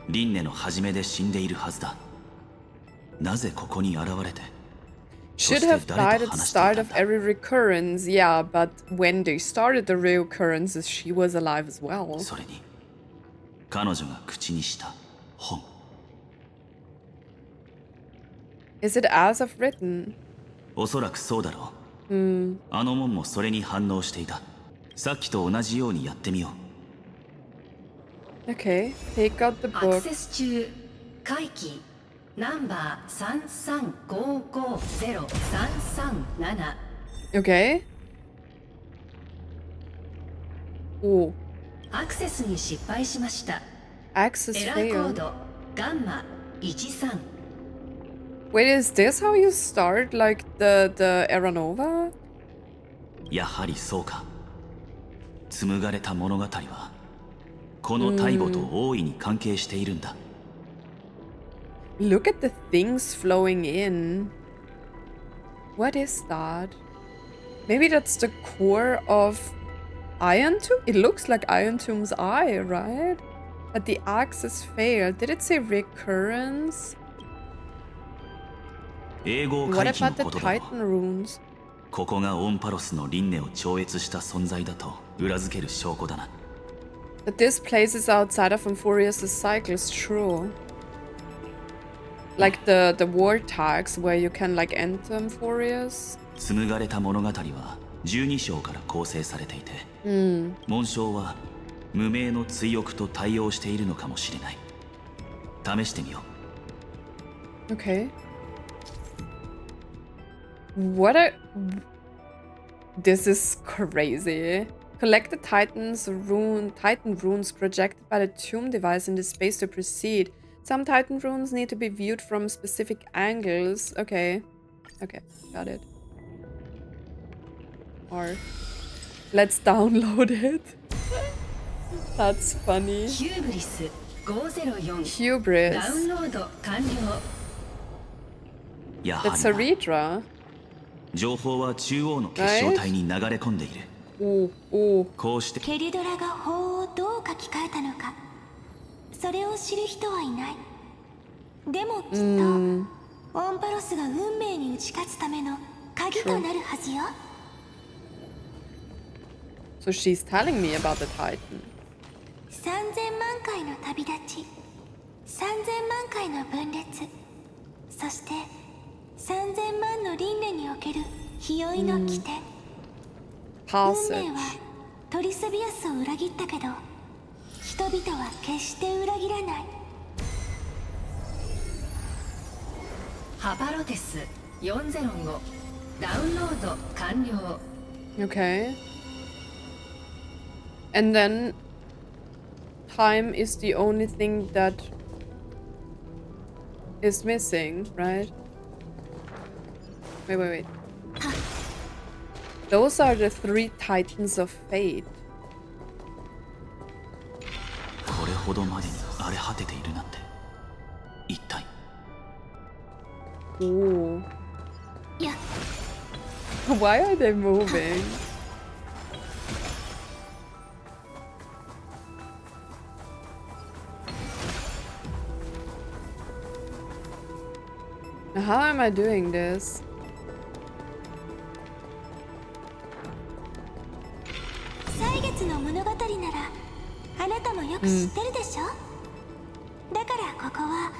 Speaker 3: 輪廻の初めで死んでいるはずだ。なぜここに現れて
Speaker 1: Should have died at the start of every recurrence, yeah, but when they started the recurrences, she was alive as well.
Speaker 3: それに彼女が口にした本。
Speaker 1: Is it as of written?
Speaker 3: おそらくそうだろう。あの門もそれに反応していた。さっきと同じようにやってみよう。
Speaker 1: Okay, take out the
Speaker 2: アク
Speaker 1: book.
Speaker 2: セス中回帰ナンバー335503337。
Speaker 1: Okay. Oh,
Speaker 2: アクセスに失敗しました。
Speaker 1: Access
Speaker 2: エラーコー
Speaker 1: failed.
Speaker 2: ドガンマ13
Speaker 1: Wait, is this how you start, like, the Aeronova?
Speaker 3: やはりそうか。紡がれた物語はこの大母と大いに関係しているんだ。
Speaker 1: Look at the things flowing in. What is that? Maybe that's the core of Iron Tomb? It looks like Iron Tomb's eye, right? But the axis failed. Did it say recurrence?
Speaker 3: 英語を
Speaker 1: What
Speaker 3: 回帰の
Speaker 1: about the
Speaker 3: ことだろ
Speaker 1: Titan runes?
Speaker 3: ここがオンパロスの輪廻を超越した存在だと裏付ける証拠だな。
Speaker 1: That this place is outside of Amphorius' cycle is true. Like the war tags where you can like enter Amphorius.
Speaker 3: 紡がれた物語は12章から構成されていて、紋章は無名の追憶と対応しているのかもしれない。試してみよう。
Speaker 1: Okay. What a... This is crazy. Collect the Titan runes projected by the tomb device in the space to proceed. Some Titan runes need to be viewed from specific angles. Okay. Okay, got it. Or... Let's download it. That's funny.
Speaker 2: ヒューブリス504
Speaker 1: Hubris.
Speaker 2: ダウンロード完了。
Speaker 3: やはり
Speaker 1: That's
Speaker 3: な
Speaker 1: a Redra.
Speaker 3: 情報は中央の結晶体に流れ込んでいる。
Speaker 1: Ooh, ooh.
Speaker 3: こうして
Speaker 2: ケリドラが法をどう書き換えたのか、それを知る人はいない。でもきっと、オンパロスが運命に打ち勝つための鍵となるはずよ。
Speaker 1: So she's telling me about the Titan.
Speaker 2: 3000万回の旅立ち、3000万回の分裂、そして3000万の輪廻における日和の起点。運命
Speaker 1: Passage.
Speaker 2: はトリスビアスを裏切ったけど、人々は決して裏切らない。ハパロテス405ダウンロード完了。
Speaker 1: Okay. And then time is the only thing that is missing, right? Wait. Those are the 3 Titans of Fate.
Speaker 3: これほどまでに荒れ果てているなんて一体。
Speaker 1: Ooh.
Speaker 2: いや、
Speaker 1: Why are they moving? How am I doing this?
Speaker 2: 歳月の物語ならあなたもよく知ってるでしょ、だからここは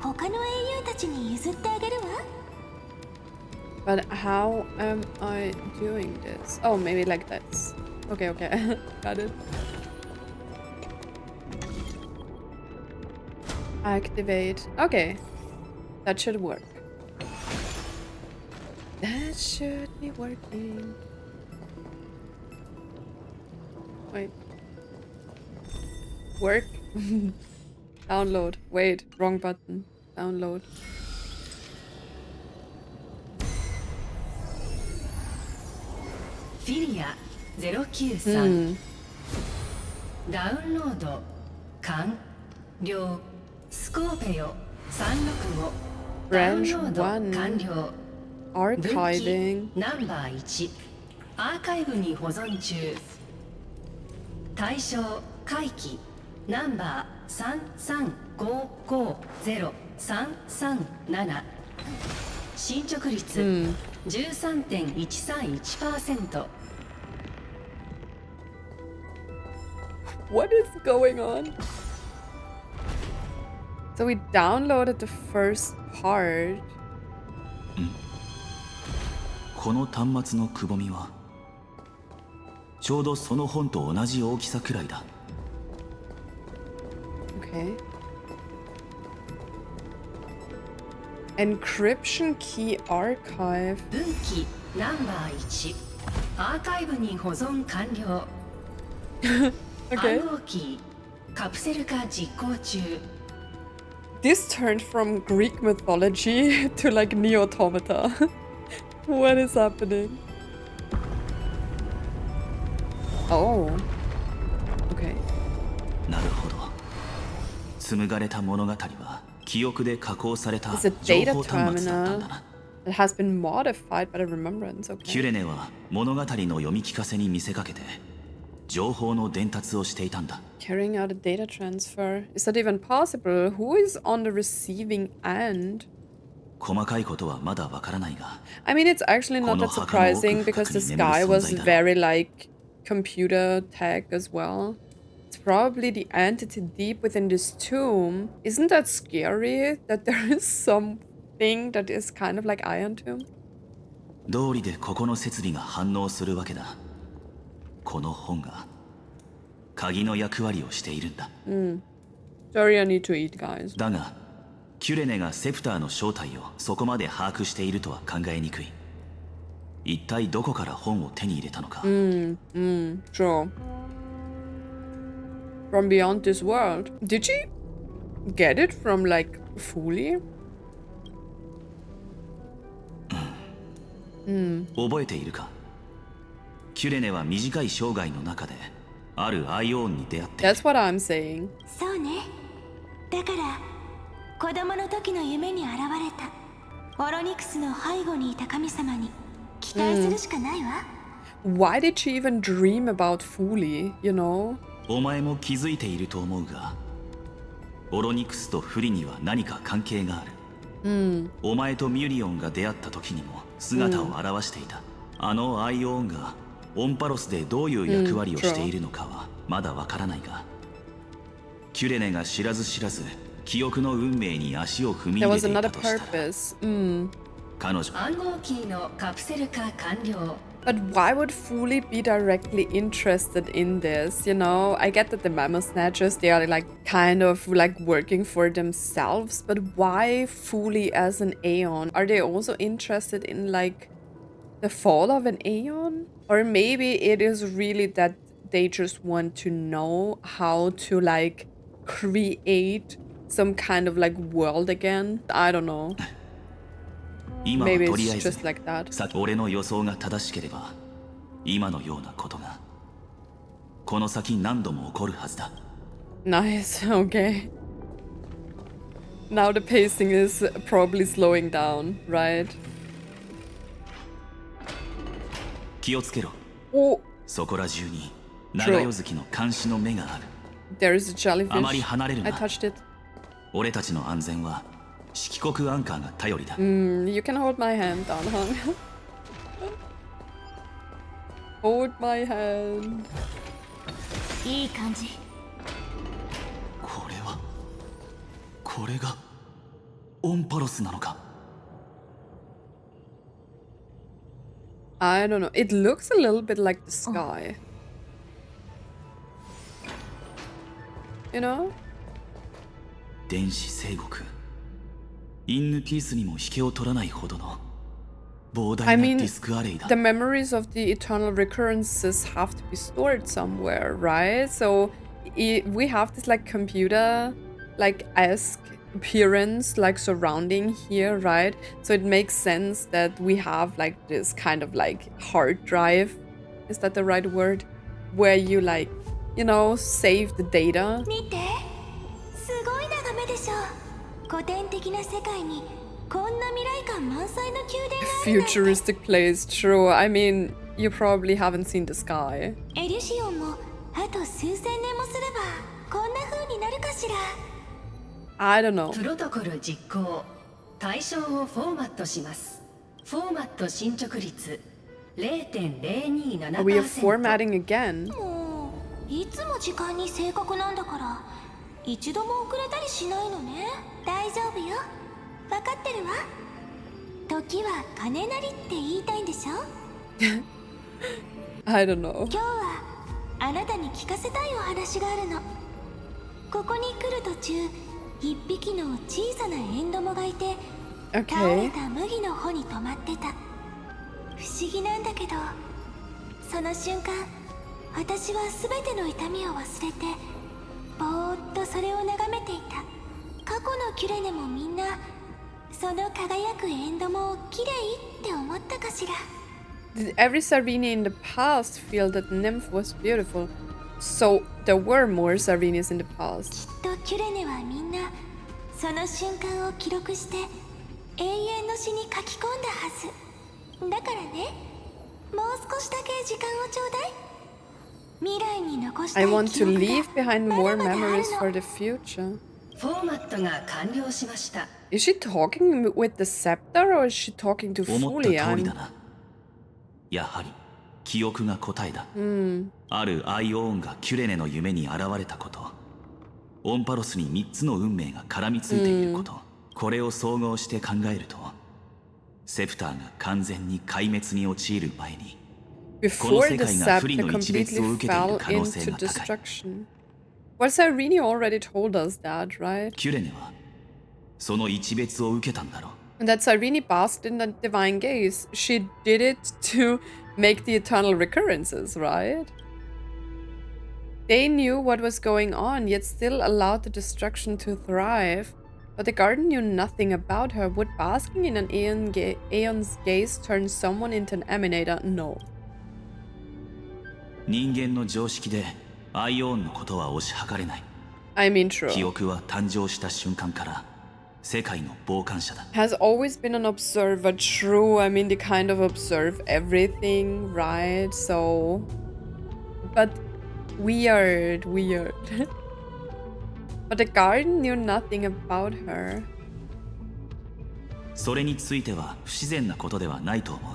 Speaker 2: 他の英雄たちに譲ってあげるわ。
Speaker 1: But how am I doing this? Oh, maybe like this. Okay. Got it. Activate. Okay. That should work. That should be working. Wait. Work? Download. Wait, wrong button. Download.
Speaker 2: Filia 093、ダウンロード完了。スコーペヨ365ダウンロード完了。
Speaker 1: Archiving.
Speaker 2: ナンバー1アーカイブに保存中。対象回帰ナンバー335503337。進捗率、13.131%。
Speaker 1: What is going on? So we downloaded the first part.
Speaker 3: この端末のくぼみはちょうどその本と同じ大きさくらいだ。
Speaker 1: Okay. Encryption key archive.
Speaker 2: 分岐ナンバー1アーカイブに保存完了。
Speaker 1: Okay.
Speaker 2: 暗号キカプセル化実行中
Speaker 1: This turned from Greek mythology to like Neo Automata. What is happening? Oh. Okay.
Speaker 3: なるほど。紡がれた物語は記憶で加工された
Speaker 1: It's a
Speaker 3: 情
Speaker 1: data
Speaker 3: 報端末だったんだ
Speaker 1: terminal
Speaker 3: な。
Speaker 1: that has been modified by the remembrance.
Speaker 3: キュ
Speaker 1: Okay.
Speaker 3: レネは物語の読み聞かせに見せかけて情報の伝達をしていたんだ。
Speaker 1: Carrying out a data transfer. Is that even possible? Who is on the receiving end?
Speaker 3: 細かいことはまだわからないが、
Speaker 1: I mean, it's actually not that surprising because this guy was very like computer tech as well. It's probably the entity deep within this tomb. Isn't that scary that there is something that is kind of like Iron Tomb?
Speaker 3: 道理でここの設備が反応するわけだ。この本が鍵の役割をしているんだ。
Speaker 1: Sorry, I need to eat, guys.
Speaker 3: だが、キュレネがセプターの正体をそこまで把握しているとは考えにくい。一体どこから本を手に入れたのか。
Speaker 1: Sure. From beyond this world. Did she get it from like Fuli?
Speaker 3: 覚えているか？キュレネは短い生涯の中であるアイオーンに出会って。
Speaker 1: That's what I'm saying.
Speaker 2: そうねだから子供の時の夢に現れたオロニクスの背後にいた神様に期待するしかないわ、
Speaker 1: Why did she even dream about Fuli, you know?
Speaker 3: お前も気づいていると思うが、オロニクスとフリには何か関係がある。お前とミュリオンが出会った時にも姿を現していた。あのアイオーンがオンパロスでどういう役割をしているのかはまだわからないが、キュレネが知らず知らず記憶の運命に足を踏み
Speaker 1: There
Speaker 3: 入れ
Speaker 1: was
Speaker 3: ていた
Speaker 1: another
Speaker 3: としたら、
Speaker 1: purpose.
Speaker 3: 彼女
Speaker 2: 暗号キーのカプセル化完了
Speaker 1: But why would Fuli be directly interested in this? You know, I get that the Mammoth Snatchers, they are like kind of like working for themselves, but why Fuli as an Aeon? Are they also interested in like the fall of an Aeon? Or maybe it is really that they just want to know how to like create some kind of like world again? I don't know.
Speaker 3: 今は
Speaker 1: Maybe
Speaker 3: とりあ
Speaker 1: it's
Speaker 3: えず
Speaker 1: just like that.
Speaker 3: さ俺の予想が正しければ今のようなことがこの先何度も起こるはずだ。
Speaker 1: Nice, okay. Now the pacing is probably slowing down, right?
Speaker 3: 気をつけろ。
Speaker 1: Oh,
Speaker 3: そこら中に長夜月の監視の目がある。
Speaker 1: there is a
Speaker 3: あまり
Speaker 1: jellyfish.
Speaker 3: 離れる
Speaker 1: I
Speaker 3: な。
Speaker 1: touched it.
Speaker 3: 俺たちの安全は色国アンカーが頼りだ。
Speaker 1: You can hold my hand, Danhong. Hold my hand.
Speaker 2: いい感じ
Speaker 3: これがオンパロスなのか。
Speaker 1: I don't know. It looks a little bit like the sky. You know?
Speaker 3: 電子聖国インヌピースにも引けを取らないほどの膨
Speaker 1: I
Speaker 3: 大な
Speaker 1: mean,
Speaker 3: ディスクアレイだ。
Speaker 1: the memories of the eternal recurrences have to be stored somewhere, right? So we have this like computer like esque appearance like surrounding here, right? So it makes sense that we have like this kind of like hard drive. Is that the right word? Where you like, you know, save the data.
Speaker 2: 見てすごい眺めでしょ古典的な世界にこんな未来感満載の宮殿があるなんて
Speaker 1: Futuristic place, true. I mean, you probably haven't seen the sky.
Speaker 2: エリシオンもあと数千年もすればこんな風になるかしら
Speaker 1: I don't know.
Speaker 4: プロトコル実行対象をフォーマットしますフォーマット進捗率 0.027%
Speaker 1: Are we formatting again?
Speaker 2: もういつも時間に正確なんだから一度も遅れたりしないのね大丈夫よ分かってるわ時は金なりって言いたいんでしょ
Speaker 1: I don't know.
Speaker 2: 今日はあなたに聞かせたいお話があるのここに来る途中一匹の小さなエンドモがいて倒れ
Speaker 1: Okay.
Speaker 2: た麦の穂に止まってた不思議なんだけどその瞬間私は全ての痛みを忘れてぼーっとそれを眺めていた。過去のキュレネもみんなその輝くエンドも綺麗って思ったかしら。
Speaker 1: Did every Cyrene in the past feel that Nymph was beautiful? So there were more Cyrenes in the past.
Speaker 2: きっとキュレネはみんなその瞬間を記録して永遠の詩に書き込んだはずだからね。もう少しだけ時間をちょうだい。未来に残したい
Speaker 1: I
Speaker 2: 記
Speaker 1: want to
Speaker 2: 憶が
Speaker 1: leave behind more
Speaker 2: まだまだある
Speaker 1: memories
Speaker 2: の。
Speaker 1: for the future.
Speaker 4: フォーマットが完了しました。
Speaker 1: Is she talking with the scepter or is she talking to
Speaker 3: 思った
Speaker 1: Fuli?
Speaker 3: 通りだな。やはり記憶が答えだ。あるアイオーンがキュレネの夢に現れたこと、オンパロスに3つの運命が絡みついていること、これを総合して考えると、セプターが完全に壊滅に陥る前に、この
Speaker 1: Before
Speaker 3: 世
Speaker 1: the
Speaker 3: 界が不利
Speaker 1: scepter
Speaker 3: の一別を
Speaker 1: completely
Speaker 3: 受けている
Speaker 1: fell
Speaker 3: 可能性
Speaker 1: into
Speaker 3: が高い。
Speaker 1: destruction. Well, Cyrene already told us that, right?
Speaker 3: キュレネはその一別を受けたんだろう。
Speaker 1: And that Cyrene basked in the divine gaze. She did it to make the eternal recurrences, right? They knew what was going on, yet still allowed the destruction to thrive. But the garden knew nothing about her. Would basking in an aeon's gaze turn someone into an emanator? No.
Speaker 3: 人間の常識でアイオーンのことは推し量れない。
Speaker 1: I mean,
Speaker 3: 記
Speaker 1: true.
Speaker 3: 憶は誕生した瞬間から世界の傍観者だ。
Speaker 1: Has always been an observer. True. I mean, they kind of observe everything, right? So. But weird. But the garden knew nothing about her.
Speaker 3: それについては不自然なことではないと思う。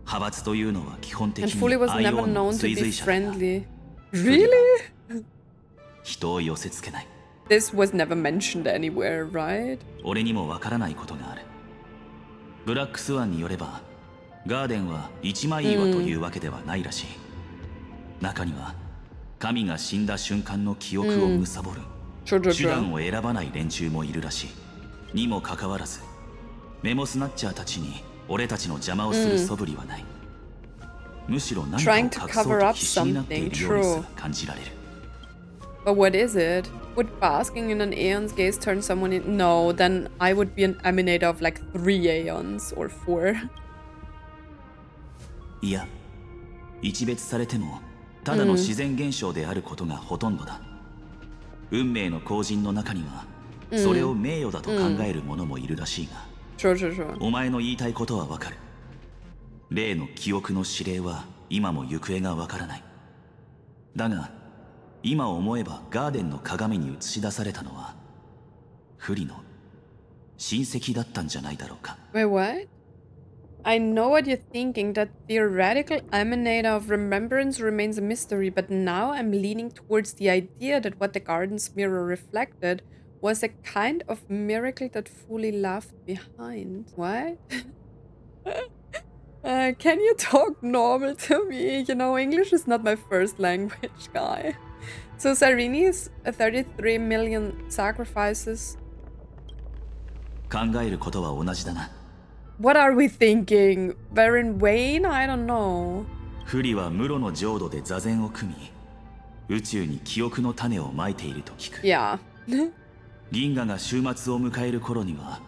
Speaker 3: 派閥というのは基本的
Speaker 1: And Fuli
Speaker 3: に
Speaker 1: was
Speaker 3: アイオ
Speaker 1: never
Speaker 3: ーンの
Speaker 1: known to
Speaker 3: 追
Speaker 1: be
Speaker 3: 随者だが、
Speaker 1: friendly. Really?
Speaker 3: 人を寄せつけない。
Speaker 1: This was never mentioned anywhere, right?
Speaker 3: 俺にもわからないことがある。ブラックスワンによれば、ガーデンは一枚岩というわけではないらしい。中には神が死んだ瞬間の記憶を貪る、手段を選ばない連中もいるらしい。にもかかわらず、メモスナッチャーたちに俺たちの邪魔をする素振りはない。むしろ何かを
Speaker 1: Trying
Speaker 3: 隠
Speaker 1: to
Speaker 3: そう
Speaker 1: cover
Speaker 3: と
Speaker 1: up
Speaker 3: 必死になっているようにす
Speaker 1: something,
Speaker 3: ら感じられる。
Speaker 1: But what is it? Would basking in an aeon's gaze turn someone in? No, then I would be an emanator of like 3 aeons or 4.
Speaker 3: いや、一別されてもただの自然現象であることがほとんどだ。運命の後人の中にはそれを名誉だと考える者もいるらしいが、
Speaker 1: True.
Speaker 3: お前の言いたいことはわかる。例の記憶の指令は今も行方がわからない。だが今思えばガーデンの鏡に映し出されたのはフリの親戚だったんじゃないだろうか。
Speaker 1: Wait, what? I know what you're thinking, that theoretical emanator of remembrance remains a mystery, but now I'm leaning towards the idea that what the garden's mirror reflected was a kind of miracle that Fuli left behind. What? Can you talk normal to me? You know, English is not my first language, guy. So Cyrene's 33 million sacrifices.
Speaker 3: 考えることは同じだな。
Speaker 1: What are we thinking? Baron Wayne? I don't know.
Speaker 3: フリは室の浄土で座禅を組み、宇宙に記憶の種をまいていると聞く。
Speaker 1: Yeah.
Speaker 3: 銀河が終末を迎える頃には、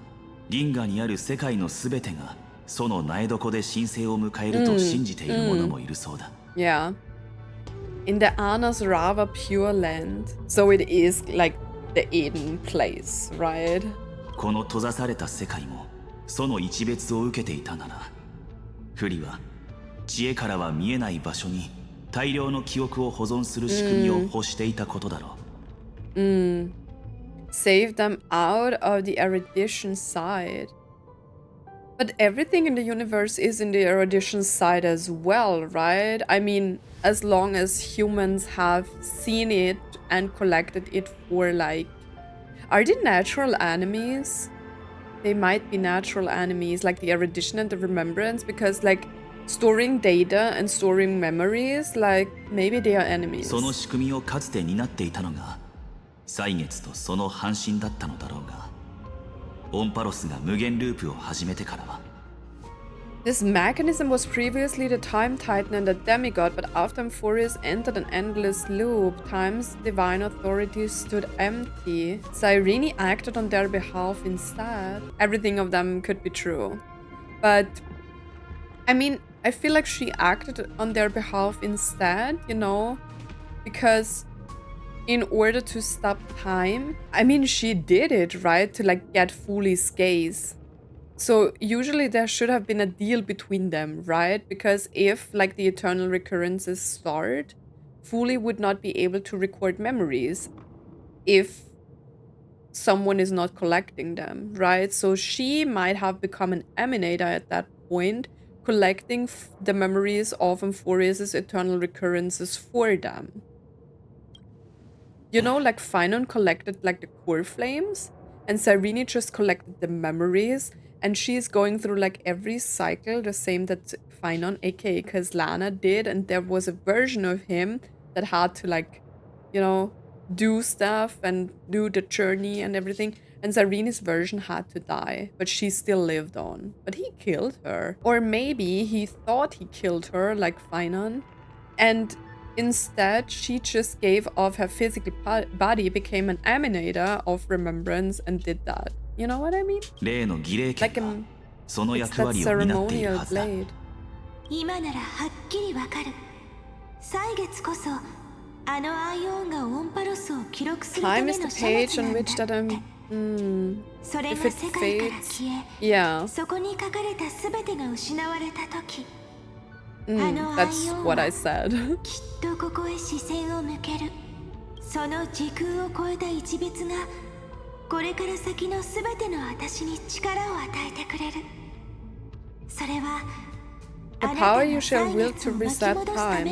Speaker 3: 銀河にある世界のすべてがその苗床で神聖を迎えると信じている者もいるそうだ。
Speaker 1: Yeah. In the Anas Rava Pure Land. So it is like the Eden place, right?
Speaker 3: この閉ざされた世界もその一別を受けていたなら、フリは知恵からは見えない場所に大量の記憶を保存する仕組みを欲していたことだろう。
Speaker 1: Save them out of the erudition side. But everything in the universe is in the erudition side as well, right? I mean, as long as humans have seen it and collected it for like... Are they natural enemies? They might be natural enemies, like the erudition and the remembrance, because like storing data and storing memories, like maybe they are enemies.
Speaker 3: その仕組みをかつて担っていたのが歳月とその半身だったのだろうが、オンパロスが無限ループを始めてからは
Speaker 1: This mechanism was previously the Time Titan and the Demigod, but after Amphorius entered an endless loop, Time's divine authority stood empty. Cyrene acted on their behalf instead. Everything of them could be true. But, I mean, I feel like she acted on their behalf instead, you know? Because in order to stop time, I mean, she did it, right? To like get Fuli's gaze. So usually there should have been a deal between them, right? Because if like the eternal recurrences start, Fuli would not be able to record memories if someone is not collecting them, right? So she might have become an emanator at that point, collecting the memories of Amphorius' eternal recurrences for them. You know, like Finon collected like the core flames, and Cyrene just collected the memories, and she's going through like every cycle the same that Finon, aka Kazlana, did, and there was a version of him that had to like, you know, do stuff and do the journey and everything. And Cyrene's version had to die, but she still lived on. But he killed her. Or maybe he thought he killed her, like Finon, and instead, she just gave off her physical body, became an emanator of remembrance, and did that. You know what I mean? Like it's that ceremonial blade. Time is the page on which that if it fades, yeah. That's what I said. The power you shall will to reset time.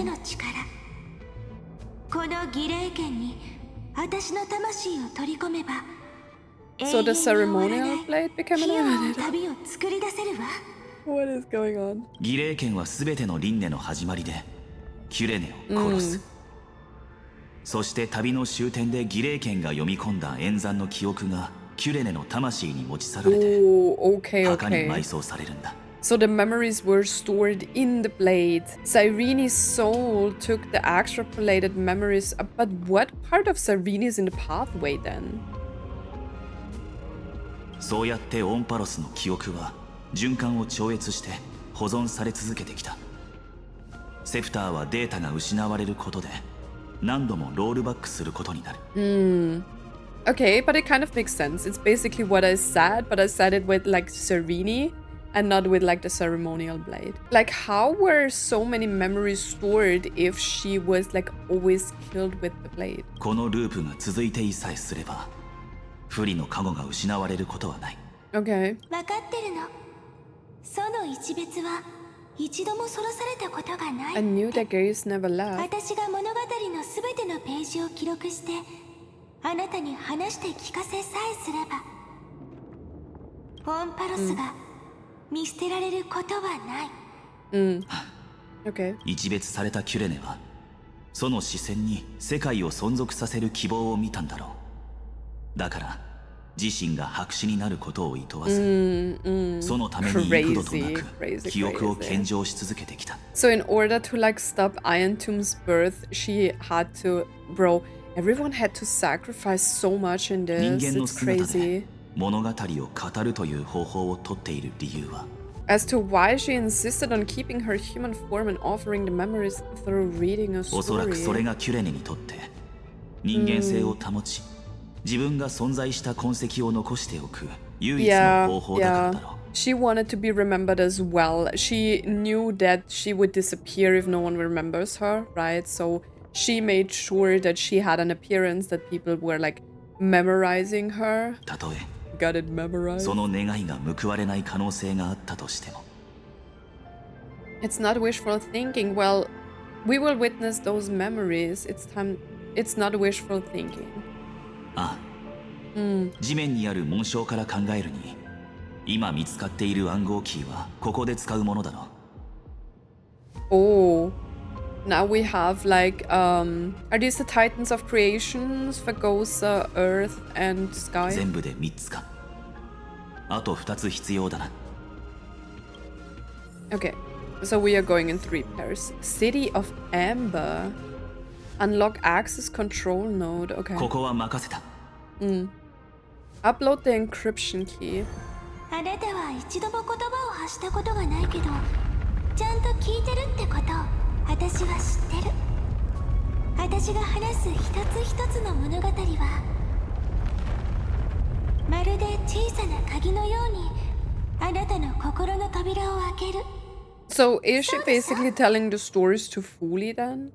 Speaker 1: So the ceremonial blade became an emanator. What is going on?
Speaker 3: 儀礼剣はすべての輪廻の始まりでキュレネを殺す、そして旅の終点で儀礼剣が読み込んだ演算の記憶がキュレネの魂に持ち去られて墓に埋葬されるんだ。
Speaker 1: So the memories were stored in the blade. Cyrene's soul took the extrapolated memories, but what part of Cyrene is in the pathway then?
Speaker 3: そうやってオンパロスの記憶は 循環を超越して保存され続けてきた。セプターはデータが失われることで何度もロールバックすることになる。
Speaker 1: Okay, but it kind of makes sense. It's basically what I said, but I said it with like Cyrene and not with like the ceremonial blade. Like how were so many memories stored if she was like always killed with the blade?
Speaker 3: このループが続いていさえすれば、不利の加護が失われることはない。
Speaker 1: Okay.
Speaker 2: 分かってるの。 その一別は一度もそらされたことがない。
Speaker 1: I knew the gaze never left.
Speaker 2: 私が物語のすべてのページを記録してあなたに話して聞かせさえすればオンパロスが見捨てられることはない。
Speaker 1: Okay.
Speaker 3: 一別されたキュレネはその視線に世界を存続させる希望を見たんだろう。だから自身が白紙になることを厭わず、そのために幾度となく記憶を献上し続けてきた。
Speaker 1: So in order to like stop Iron Tomb's birth, she had to, bro, everyone had to sacrifice so much in this.
Speaker 3: 人間の
Speaker 1: It's
Speaker 3: 姿で
Speaker 1: crazy.
Speaker 3: 物語を語るという方法をとっている理由は、
Speaker 1: As to why she insisted on keeping her human form and offering the memories through reading a
Speaker 3: おそらくそれ
Speaker 1: story.
Speaker 3: がキュレネにとって人間性を保ち、自分が存在した痕跡を残しておく唯一の方法だからだろう。
Speaker 1: She wanted to be remembered as well. She knew that she would disappear if no one remembers her, right? So she made sure that she had an appearance that people were like memorizing her.
Speaker 3: たとえ
Speaker 1: Got it memorized.
Speaker 3: その願いが報われない可能性があったとしても、
Speaker 1: It's not wishful thinking. Well, we will witness those memories. It's not wishful thinking.
Speaker 3: ああ、地面にある紋章から考えるに、今見つかっている暗号キーはここで使うものだろう。
Speaker 1: Oh, now we have like are these the Titans of Creations, Fagosa, Earth, and Sky?
Speaker 3: 全部で3つか。あと2つ必要だな。
Speaker 1: Okay, so we are going in 3 pairs. City of Amber. Unlock access control node. Okay.
Speaker 3: ここは任せた。
Speaker 1: Upload the encryption key.
Speaker 2: あなたは一度も言葉を発したことがないけど、ちゃんと聞いてるってことを私は知ってる。私が話す一つ一つの物語はまるで小さな鍵のようにあなたの心の扉を開ける。
Speaker 1: So is she basically telling the stories to Fuli then?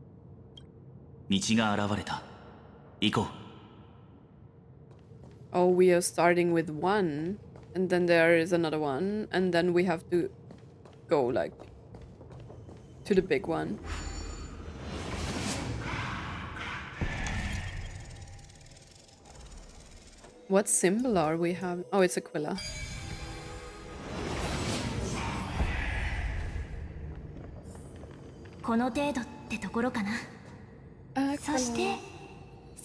Speaker 3: 道が現れた。行こう。
Speaker 1: Oh, we are starting with 1, and then there is another one, and then we have to go like to the big one. What symbol are we having? Oh, it's Aquila.
Speaker 2: この程度ってところかな。そして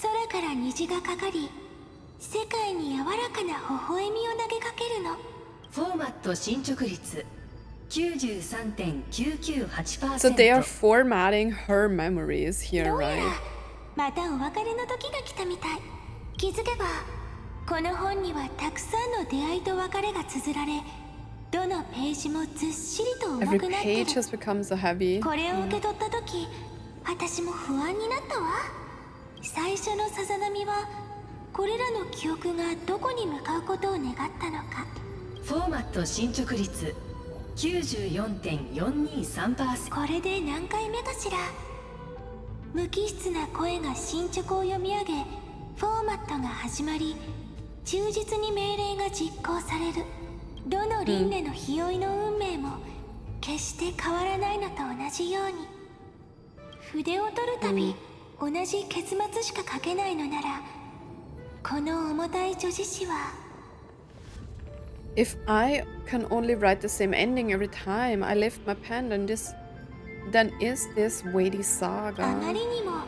Speaker 2: 空から虹がかかり、世界に柔らかな微笑みを投げかけるの。
Speaker 4: フォーマット進捗率 93.998%。
Speaker 1: So they are formatting her memories here,
Speaker 2: どうやら
Speaker 1: right?
Speaker 2: またお別れの時が来たみたい。気づけばこの本にはたくさんの出会いと別れが綴られ、どのページもずっしりと重
Speaker 1: Every
Speaker 2: くなってる。
Speaker 1: page has become so heavy.
Speaker 2: これを受け取った時、私も不安になったわ。最初のさざ波はこれらの記憶がどこに向かうことを願ったのか。
Speaker 4: フォーマット進捗率 94.423%。
Speaker 2: これで何回目かしら。無機質な声が進捗を読み上げ、フォーマットが始まり、忠実に命令が実行される。どの輪廻の日追いの運命も決して変わらないのと同じように。筆を取るたび、同じ結末しか書けないのなら、この重たい叙事詩は
Speaker 1: If I can only write the same ending every time I lift my pen, then is this weighty
Speaker 2: あ
Speaker 1: saga?
Speaker 2: まりにも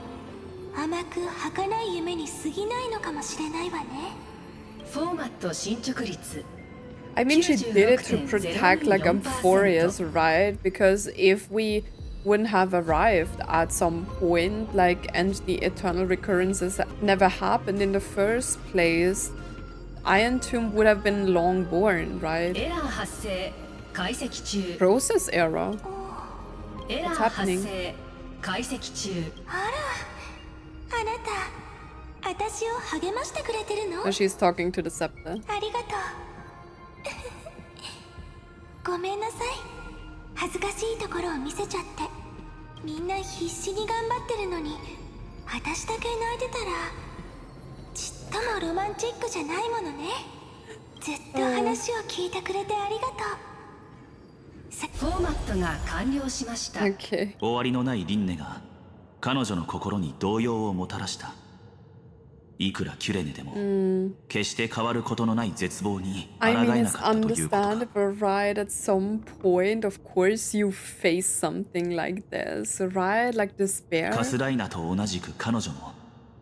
Speaker 2: 甘く儚い夢に過ぎないのかもしれないわね。
Speaker 4: フォーマット進捗率
Speaker 1: I mean, she did it to protect like Amphorius, right? Because if we wouldn't have arrived at some point, like, and the eternal recurrences never happened in the first place, Iron Tomb would have been long born, right?
Speaker 4: エラー発生解析中。
Speaker 1: Process error.
Speaker 4: エラー
Speaker 1: What's
Speaker 4: 発
Speaker 1: happening?
Speaker 4: 生解析中。
Speaker 2: あら、あなた、私を励ましてくれてるの？
Speaker 1: So she's talking to the scepter.
Speaker 2: ありがとう。ごめんなさい。恥ずかしいところを見せちゃって。みんな必死に頑張ってるのに、私だけ泣いてたら、ちっともロマンチックじゃないものね。ずっと話を聞いてくれてありがとう。
Speaker 4: フォーマットが完了しました。
Speaker 1: Okay.
Speaker 3: 終わりのない輪廻が彼女の心に動揺をもたらした。いくらキュレネでも決して変わることのない絶望に抗
Speaker 1: I
Speaker 3: え
Speaker 1: mean,
Speaker 3: な
Speaker 1: it's
Speaker 3: かったということか。
Speaker 1: understandable, right? At some point, of course, you face something like this, right? Like despair.
Speaker 3: カスライナと同じく彼女も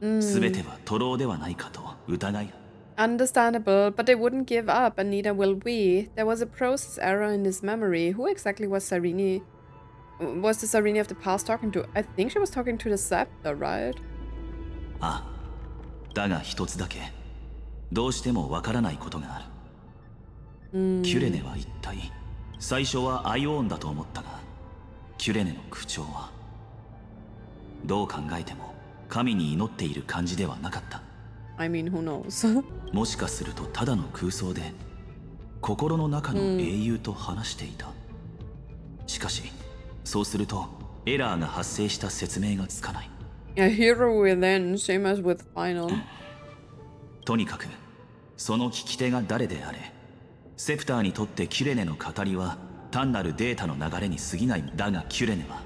Speaker 3: 全ては徒労ではないかと疑い。
Speaker 1: Understandable, but they wouldn't give up, and neither will we. There was a process error in his memory. Who exactly was Cyrene? Was the Cyrene of the past talking to? I think she was talking to the scepter, right?
Speaker 3: ああ、だが一つだけどうしてもわからないことがある。キュレネは一体最初はアイオーンだと思ったが、キュレネの口調はどう考えても神に祈っている感じではなかった。
Speaker 1: I mean, who knows?
Speaker 3: もしかするとただの空想で心の中の英雄と話していた。しかしそうするとエラーが発生した説明がつかない。
Speaker 1: A hero within, same as with Final.
Speaker 3: とにかくその聞き手が誰であれ、セプターにとってキュレネの語りは単なるデータの流れに過ぎない。だがキュレネは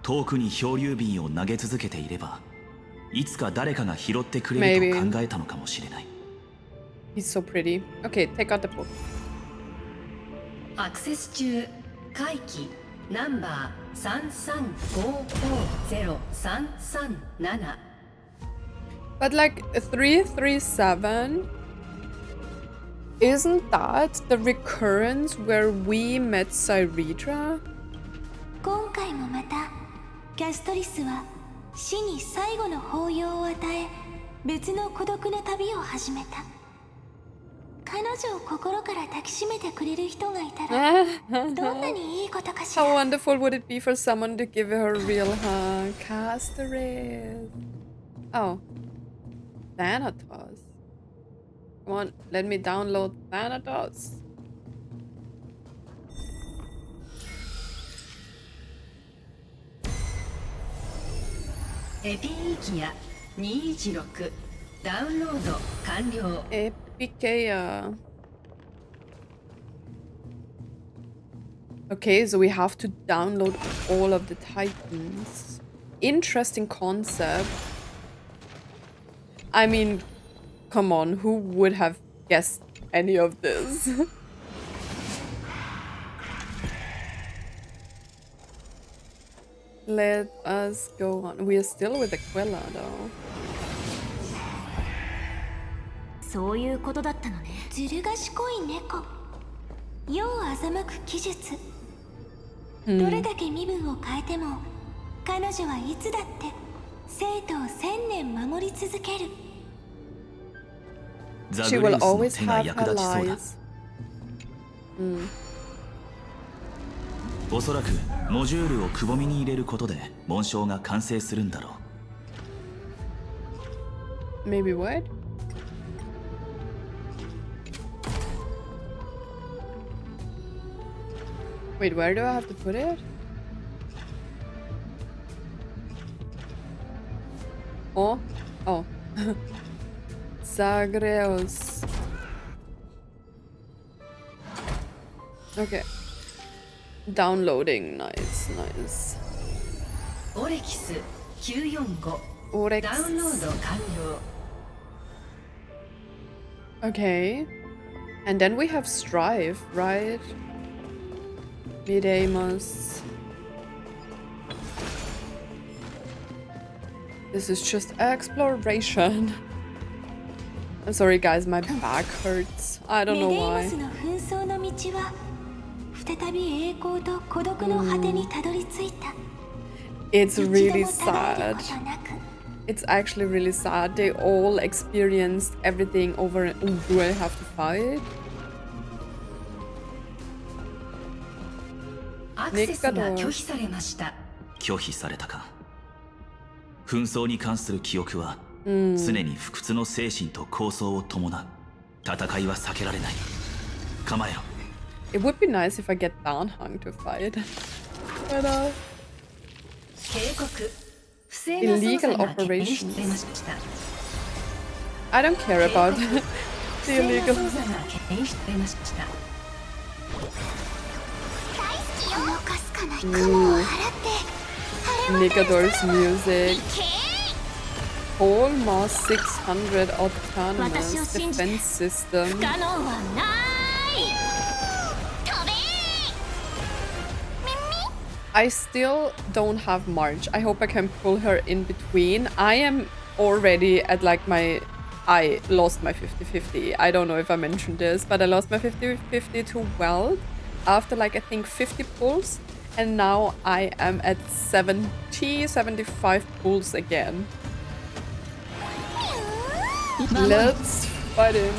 Speaker 3: 遠くに漂流瓶を投げ続けていればいつか誰かが拾ってくれると考えたのかもしれない。
Speaker 1: He's so pretty. Okay, take out the book.
Speaker 4: アクセス中。回帰ナンバー335403337。
Speaker 1: But like 337, Isn't that the recurrence where we met Cyrene?
Speaker 2: 今回もまたキャストリスは死に最後の抱擁を与え別の孤独な旅を始めた。彼女を心から抱きしめてくれる人がいたらどんなにいいことかしら。
Speaker 1: How wonderful would it be for someone to give her a real hug? Castorice. Oh. Thanatos. Come on, let me download Thanatos.
Speaker 4: Epikeia 216ダウンロード完了。
Speaker 1: Epikeia. Okay, so we have to download all of the titans. Interesting concept. I mean, come on, who would have guessed any of this? Let us go on. We are still with Aquila, though.
Speaker 2: そういうことだったのね。ずる賢い猫。世を欺く奇術。どれだけ身分を変えても、彼女はいつだって生徒を1000年守り続ける。
Speaker 1: She will always have her lies.
Speaker 3: おそらくモジュールをくぼみに入れることで紋章が完成するんだろう。
Speaker 1: Maybe what? Wait, where do I have to put it? Oh, oh. Zagreus. Okay. Downloading. Nice, nice.
Speaker 4: オレキス945
Speaker 1: Orex.
Speaker 4: ダウンロード完了。
Speaker 1: Okay. And then we have Strive, right? Midemus. This is just exploration. I'm sorry guys, my back hurts. I don't know why.
Speaker 2: の紛争の道は再び栄光と孤独の果てにたどり着いた。
Speaker 1: It's really sad. It's actually really sad. They all experienced everything over. Oh, do I have to fight?
Speaker 4: アクセスが拒否されました。
Speaker 3: 拒否されたか。紛争に関する記憶は常に不屈の精神と構想を伴う。戦いは避けられない。構えろ。
Speaker 1: It would be nice if I get downhung to fight. But,
Speaker 4: 警告。不正な操作が検出されました。
Speaker 1: I don't care about the illegal.
Speaker 4: 不正な操作が検出されました。
Speaker 1: Nicador's music. Almost 600 autonomous defense system. I still don't have March. I hope I can pull her in between. I am already at like my... I lost my 50-50. I don't know if I mentioned this, but I lost my 50-50 to Weld after like I think 50 pulls. And now I am at 75 pulls again. Let's fight him.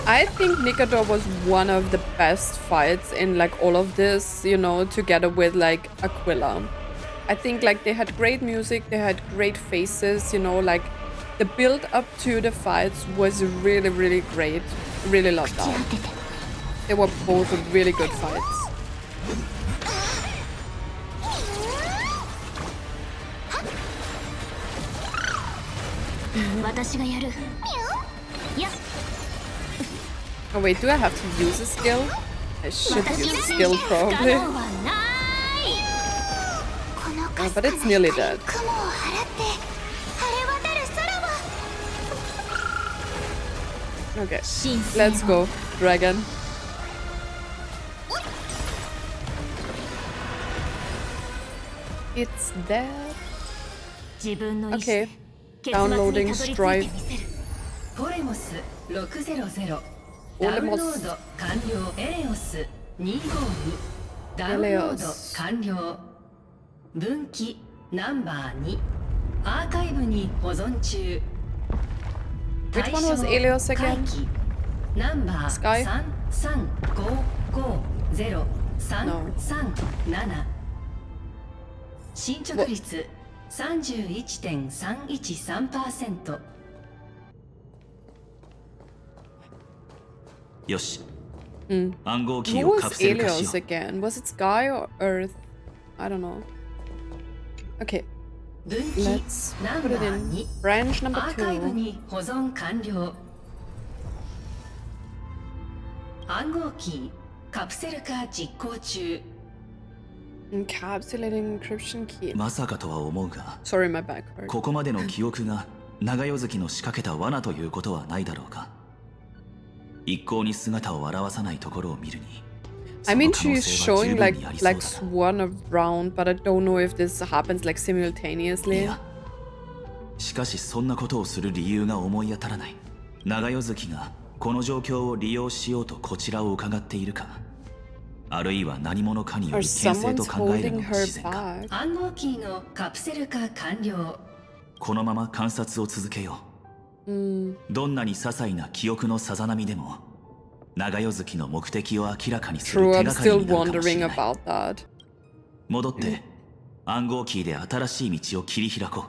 Speaker 1: I think Nicador was one of the best fights in like all of this, you know, together with like Aquila. I think like they had great music, they had great faces, you know, like the build up to the fights was really, really great. Really loved that. They were both really good fights. Oh wait, do I have to use a skill? I should use a skill probably. But it's nearly dead. Okay, let's go, dragon. It's dead. Okay. Downloading Stripe.
Speaker 4: ポレモス600ダウンロード完了。エレオス252ダウンロード完了。分岐ナンバー2アーカイブに保存中。
Speaker 1: Which one was Elios again? Sky?
Speaker 4: No. 進捗率 31.313%。
Speaker 3: よし。
Speaker 1: Hmm.
Speaker 3: 暗号キー
Speaker 1: Who
Speaker 3: をカ
Speaker 1: was
Speaker 3: プセル化し
Speaker 1: Elios
Speaker 3: よう。
Speaker 1: again? Was it Sky or Earth? I don't know. Okay.
Speaker 4: 分岐
Speaker 1: Let's
Speaker 4: ナン
Speaker 1: put
Speaker 4: バ
Speaker 1: it
Speaker 4: ー
Speaker 1: in
Speaker 4: 2
Speaker 1: branch
Speaker 4: ア
Speaker 1: number
Speaker 4: ーカイブ
Speaker 1: 2.
Speaker 4: に保存完了。暗号キーカプセル化実行中。
Speaker 1: Encapsulating encryption key.
Speaker 3: まさかとは思うが、
Speaker 1: Sorry, my back hurt.
Speaker 3: ここまでの記憶が長夜月の仕掛けた罠ということはないだろうか。一向に姿を現さないところを見るに、
Speaker 1: I
Speaker 3: その
Speaker 1: mean,
Speaker 3: 可能
Speaker 1: she's
Speaker 3: 性は十
Speaker 1: showing
Speaker 3: 分にありそう
Speaker 1: like
Speaker 3: だ。
Speaker 1: Swan around, but I don't know if this happens like
Speaker 3: い
Speaker 1: simultaneously.
Speaker 3: や、しかしそんなことをする理由が思い当たらない。長夜月がこの状況を利用しようとこちらを伺っているか、あるいは何者かによ
Speaker 1: Or
Speaker 3: り牽制
Speaker 1: someone's
Speaker 3: と考える
Speaker 1: holding
Speaker 3: のが
Speaker 1: her
Speaker 3: 自然か。
Speaker 1: back.
Speaker 4: 暗号キーのカプセル化完了。
Speaker 3: このまま観察を続けよう。どんなに些細な記憶のさざ波でも、長夜月の目的を明らかにする
Speaker 1: True,
Speaker 3: 手
Speaker 1: I'm
Speaker 3: がかり
Speaker 1: still
Speaker 3: になるかもし
Speaker 1: wondering
Speaker 3: れない。
Speaker 1: about that.
Speaker 3: 戻って暗号キーで新しい道を切り開こ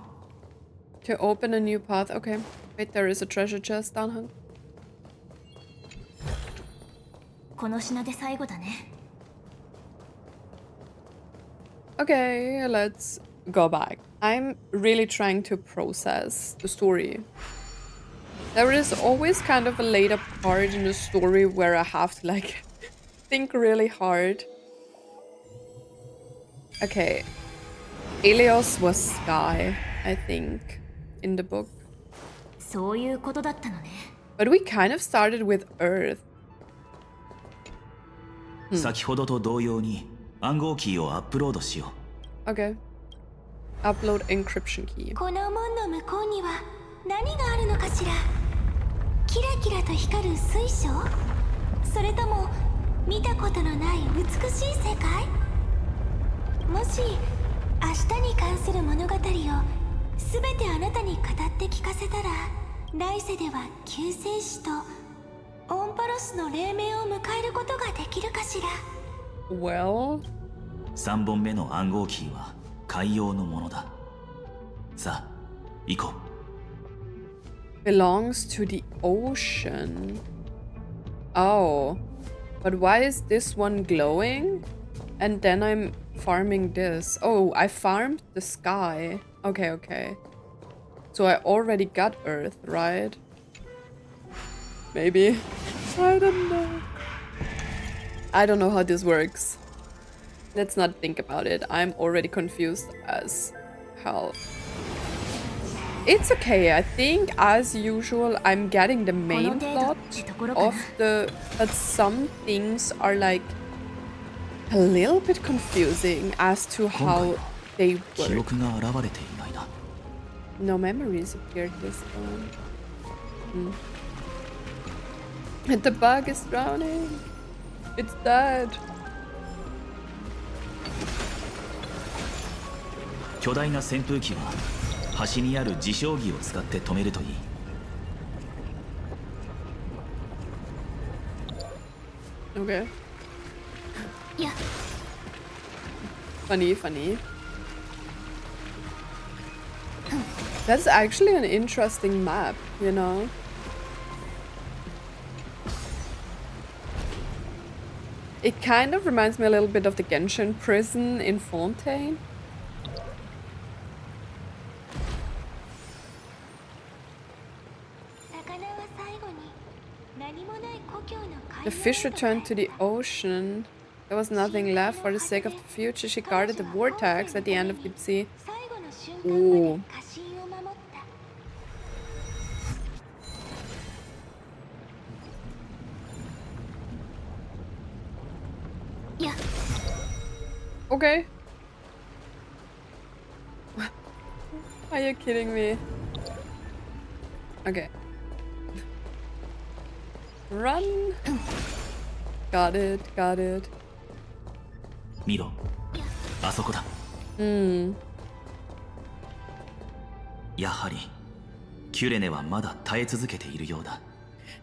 Speaker 3: う。
Speaker 1: To open a new path. Okay. Wait, there is a treasure chest down here.
Speaker 2: この品で最後だね。
Speaker 1: Okay, let's go back. I'm really trying to process the story. There is always kind of a later part in the story where I have to like think really hard. Okay. Elios was Sky, I think, in the book.
Speaker 2: そういうことだったのね。
Speaker 1: But we kind of started with Earth.
Speaker 3: 先ほどと同様に暗号キーをアップロードしよ
Speaker 1: Okay. Upload encryption key.
Speaker 2: この門の向こうには何があるのかしら。キラキラと光る水晶、それとも見たことのない美しい世界。もし明日に関する物語をすべてあなたに語って聞かせたら、来世では救世主とオンパロスの黎明を迎えることができるかしら。
Speaker 1: Well,
Speaker 3: う。3本目の暗号キーは海洋のものだ。さあ行こう。
Speaker 1: belongs to the ocean. Oh, but why is this one glowing? And then I'm farming this. Oh, I farmed the sky. Okay, okay. So I already got Earth, right? Maybe. I don't know. I don't know how this works. Let's not think about it. I'm already confused as hell. It's okay. I think, as usual, I'm getting the main plot of the... But some things are like a little bit confusing as to how they
Speaker 3: 記
Speaker 1: work.
Speaker 3: 憶が現れていないな。
Speaker 1: No memories appeared this time. And the bug is drowning. It's dead.
Speaker 3: 巨大な扇風機は端にある自将儀を使って止めるといい。
Speaker 1: Okay.
Speaker 2: Yeah.
Speaker 1: Funny, funny. That's actually an interesting map, you know? It kind of reminds me a little bit of the Genshin prison in Fontaine. The fish returned to the ocean. There was nothing left. For the sake of the future, she guarded the vortex at the end of the sea. Oh.
Speaker 2: Yeah.
Speaker 1: Okay. Are you kidding me? Okay. Run. Got it, got it.
Speaker 3: 見ろ、あそこだ。やはりキュレネはまだ耐え続けているようだ。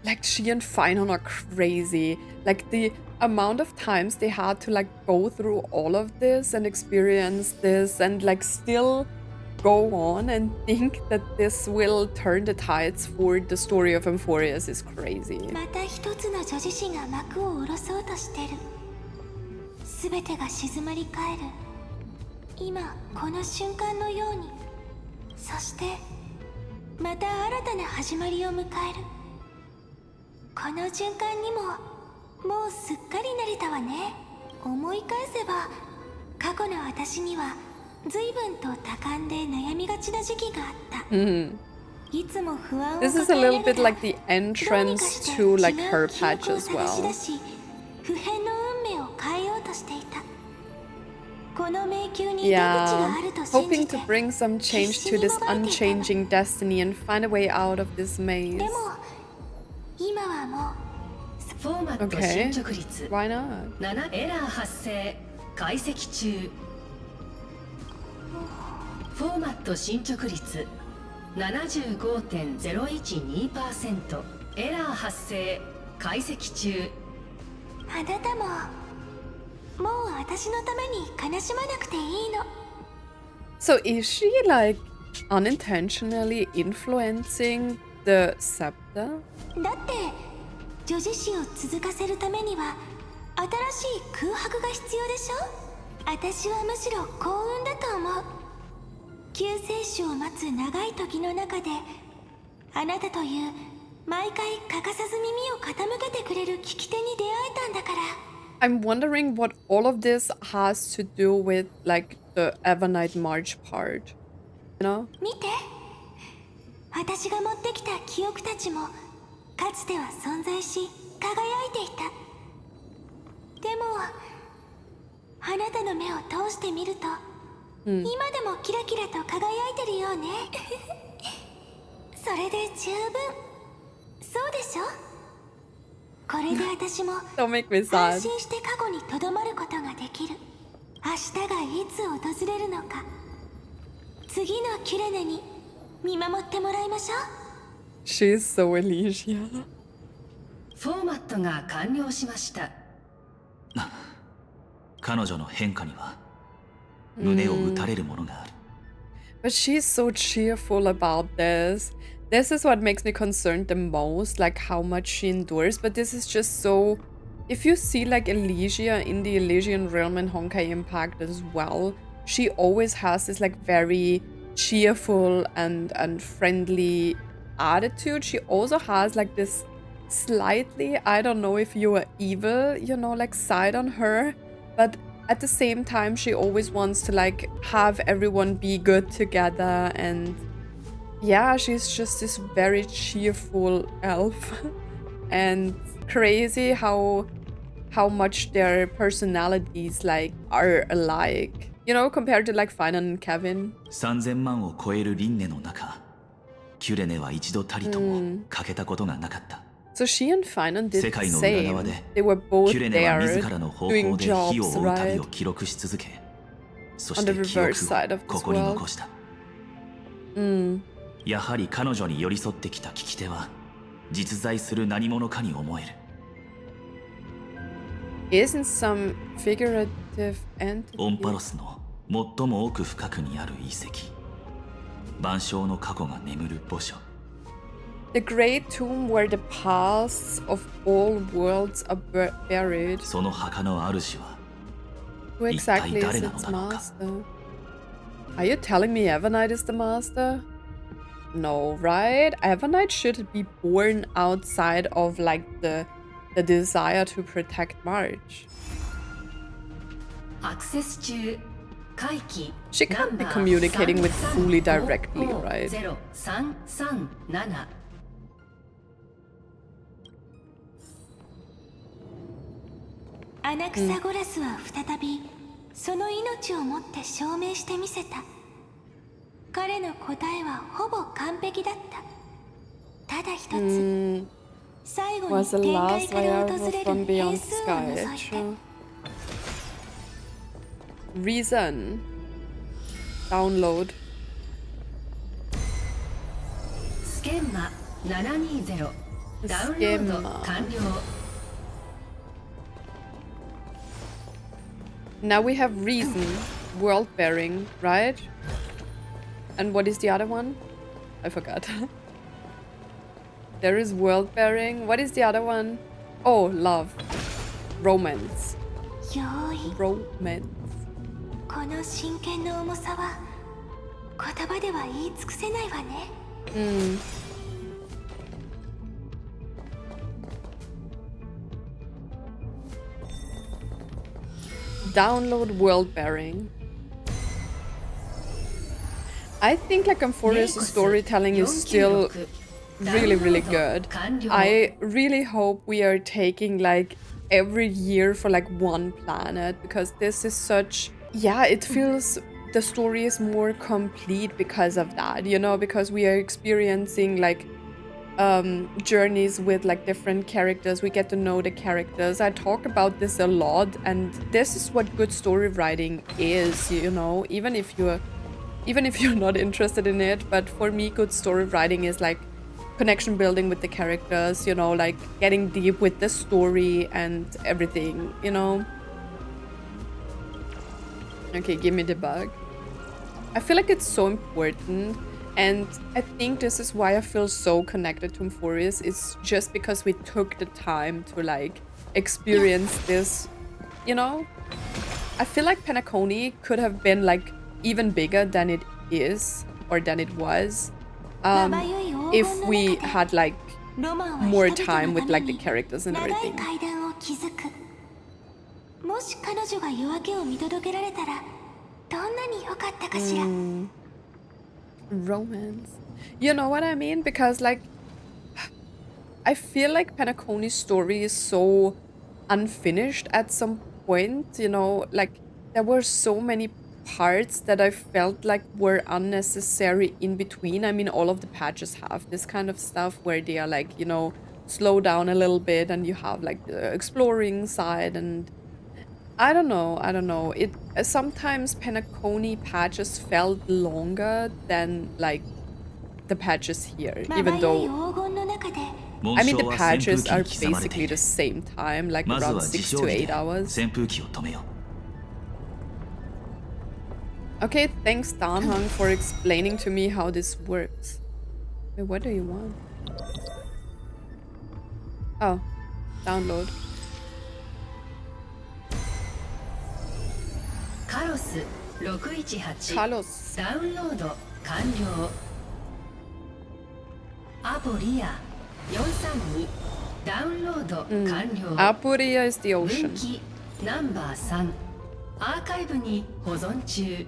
Speaker 1: Like she and Finon are crazy. Like the amount of times they had to like go through all of this and experience this and like still go on and think that this will turn the tides for the story of Amphorius is crazy.
Speaker 2: また一つの女子誌が幕を下ろそうとしてる。すべてが静まり返る。今この瞬間のように。そしてまた新たな始まりを迎える。この循環にももうすっかり慣れたわね。思い返せば過去の私には随分と多感で悩みがちな時期があった。いつも不安を
Speaker 1: This is a little bit like the entrance to like her patch as well.
Speaker 2: 不変の運命を変えようとしていた。この迷宮に出口
Speaker 1: Yeah,
Speaker 2: があると信
Speaker 1: hoping
Speaker 2: じて
Speaker 1: to bring some change to this unchanging destiny and find a way out of this maze.
Speaker 2: でも今はもう
Speaker 4: フォーマット
Speaker 1: Okay,
Speaker 4: 進捗率
Speaker 1: why not?
Speaker 4: 7エラー発生解析中。フォーマット進捗率 75.012% エラー発生解析中。
Speaker 2: あなたももう私のために悲しまなくていいの。
Speaker 1: So is she like unintentionally influencing the scepter?
Speaker 2: だって女子誌を続かせるためには新しい空白が必要でしょ。私はむしろ幸運だと思う。救世主を待つ長い時の中であなたという毎回欠かさず耳を傾けてくれる聞き手に出会えたんだから。
Speaker 1: I'm wondering what all of this has to do with like the Evernight March part. You know?
Speaker 2: 見て、私が持ってきた記憶たちもかつては存在し輝いていた。でもあなたの目を通してみると、今でもキラキラと輝いてるよね。それで十分。そうでしょ。これで私も
Speaker 1: Don't make me
Speaker 2: 安
Speaker 1: sad.
Speaker 2: 心して過去にとどまることができる。明日がいつ訪れるのか、次のキュレネに見守ってもらいましょう。
Speaker 1: She's so Elysia.
Speaker 4: フォーマットが完了しました。
Speaker 3: 彼女の変化には胸を打たれるものがある。
Speaker 1: But she's so cheerful about this. This is what makes me concerned the most, like how much she endures. But this is just so... If you see like Elysia in the Elysian realm and Honkai Impact as well, she always has this like very cheerful and friendly attitude. She also has like this slightly, I don't know if you are evil, you know, like side on her. But at the same time, she always wants to like have everyone be good together. And yeah, she's just this very cheerful elf. And crazy how much their personalities like are alike. You know, compared to like Finan and Kevin.
Speaker 3: 3000万を超える輪廻の中、キュレネは一度たりとも欠けたことがなかった。
Speaker 1: So she and Finan did
Speaker 3: 世
Speaker 1: the
Speaker 3: 界の裏側
Speaker 1: same.
Speaker 3: で
Speaker 1: They were
Speaker 3: キ
Speaker 1: both
Speaker 3: ュレネは
Speaker 1: there
Speaker 3: 自らの方法
Speaker 1: doing
Speaker 3: で火を
Speaker 1: jobs,
Speaker 3: 追う旅
Speaker 1: right?
Speaker 3: を記録し続け、そ
Speaker 1: On
Speaker 3: し
Speaker 1: the
Speaker 3: て記
Speaker 1: reverse
Speaker 3: 憶
Speaker 1: side
Speaker 3: を
Speaker 1: of
Speaker 3: こ
Speaker 1: this
Speaker 3: こに
Speaker 1: world.
Speaker 3: 残した。やはり彼女に寄り添ってきた聞き手は実在する何者かに思える。
Speaker 1: Isn't some figurative entity?
Speaker 3: オンパロスの最も奥深くにある遺跡、万象の過去が眠る墓所。
Speaker 1: The great tomb where the pasts of all worlds are buried.
Speaker 3: その墓の主は
Speaker 1: Who exactly is
Speaker 3: 一体誰な
Speaker 1: its
Speaker 3: のだろうか。
Speaker 1: master? Are you telling me Evernight is the master? No, right? Evernight should be born outside of like the desire to protect March.
Speaker 4: アクセス中。回帰
Speaker 1: She can't be communicating with Fuli directly, right?
Speaker 4: 0337
Speaker 2: アナクサゴラスは再びその命をもって証明してみせた。彼の答えはほぼ完璧だった。ただ一つ、最後に
Speaker 1: Was the
Speaker 2: 天
Speaker 1: last
Speaker 2: 外から訪
Speaker 1: variable
Speaker 2: れ
Speaker 1: from
Speaker 2: る変
Speaker 1: beyond
Speaker 2: 数を
Speaker 1: sky.
Speaker 2: 除いて。
Speaker 1: True. Reason. Download.
Speaker 4: スケンマ720ダウンロード完了。
Speaker 1: Now we have reason, world bearing, right? And what is the other one? I forgot. There is world bearing. What is the other one? Oh, love. Romance.
Speaker 2: よーい、
Speaker 1: Romance.
Speaker 2: この真剣の重さは言葉では言い尽くせないわね。
Speaker 1: Download world bearing. I think like Amphorius' storytelling is still really good. I really hope we are taking like every year for like one planet, because this is such, yeah, it feels the story is more complete because of that, you know, because we are experiencing like journeys with like different characters. We get to know the characters. I talk about this a lot, and this is what good story writing is, you know, even if you're not interested in it. But for me, good story writing is like connection building with the characters, you know, like getting deep with the story and everything, you know. Okay, give me the bug. I feel like it's so important, and I think this is why I feel so connected to Amphorius. It's just because we took the time to like experience this, you know. I feel like Penacony could have been like even bigger than it is, or than it was, if we had like more time with like the characters and everything.
Speaker 2: もし彼女が夜明けを見届けられたらどんなに良かったかしら。
Speaker 1: Romance. You know what I mean? Because like I feel like Penacony's story is so unfinished at some point, you know, like there were so many parts that I felt like were unnecessary in between. I mean, all of the patches have this kind of stuff where they are like, you know, slow down a little bit and you have like the exploring side, and I don't know. It sometimes Penacony patches felt longer than like the patches here, even though I mean the patches are basically the same time, like around 6 to 8 hours. Okay, thanks Danhang for explaining to me how this works. Wait, what do you want? Oh, download.
Speaker 4: カロス618
Speaker 1: Carlos.
Speaker 4: ダウンロード完了。アポリア432ダウンロード完了。
Speaker 1: Apuria is the
Speaker 4: 分
Speaker 1: ocean.
Speaker 4: 岐ナンバー3アーカイブに保存中。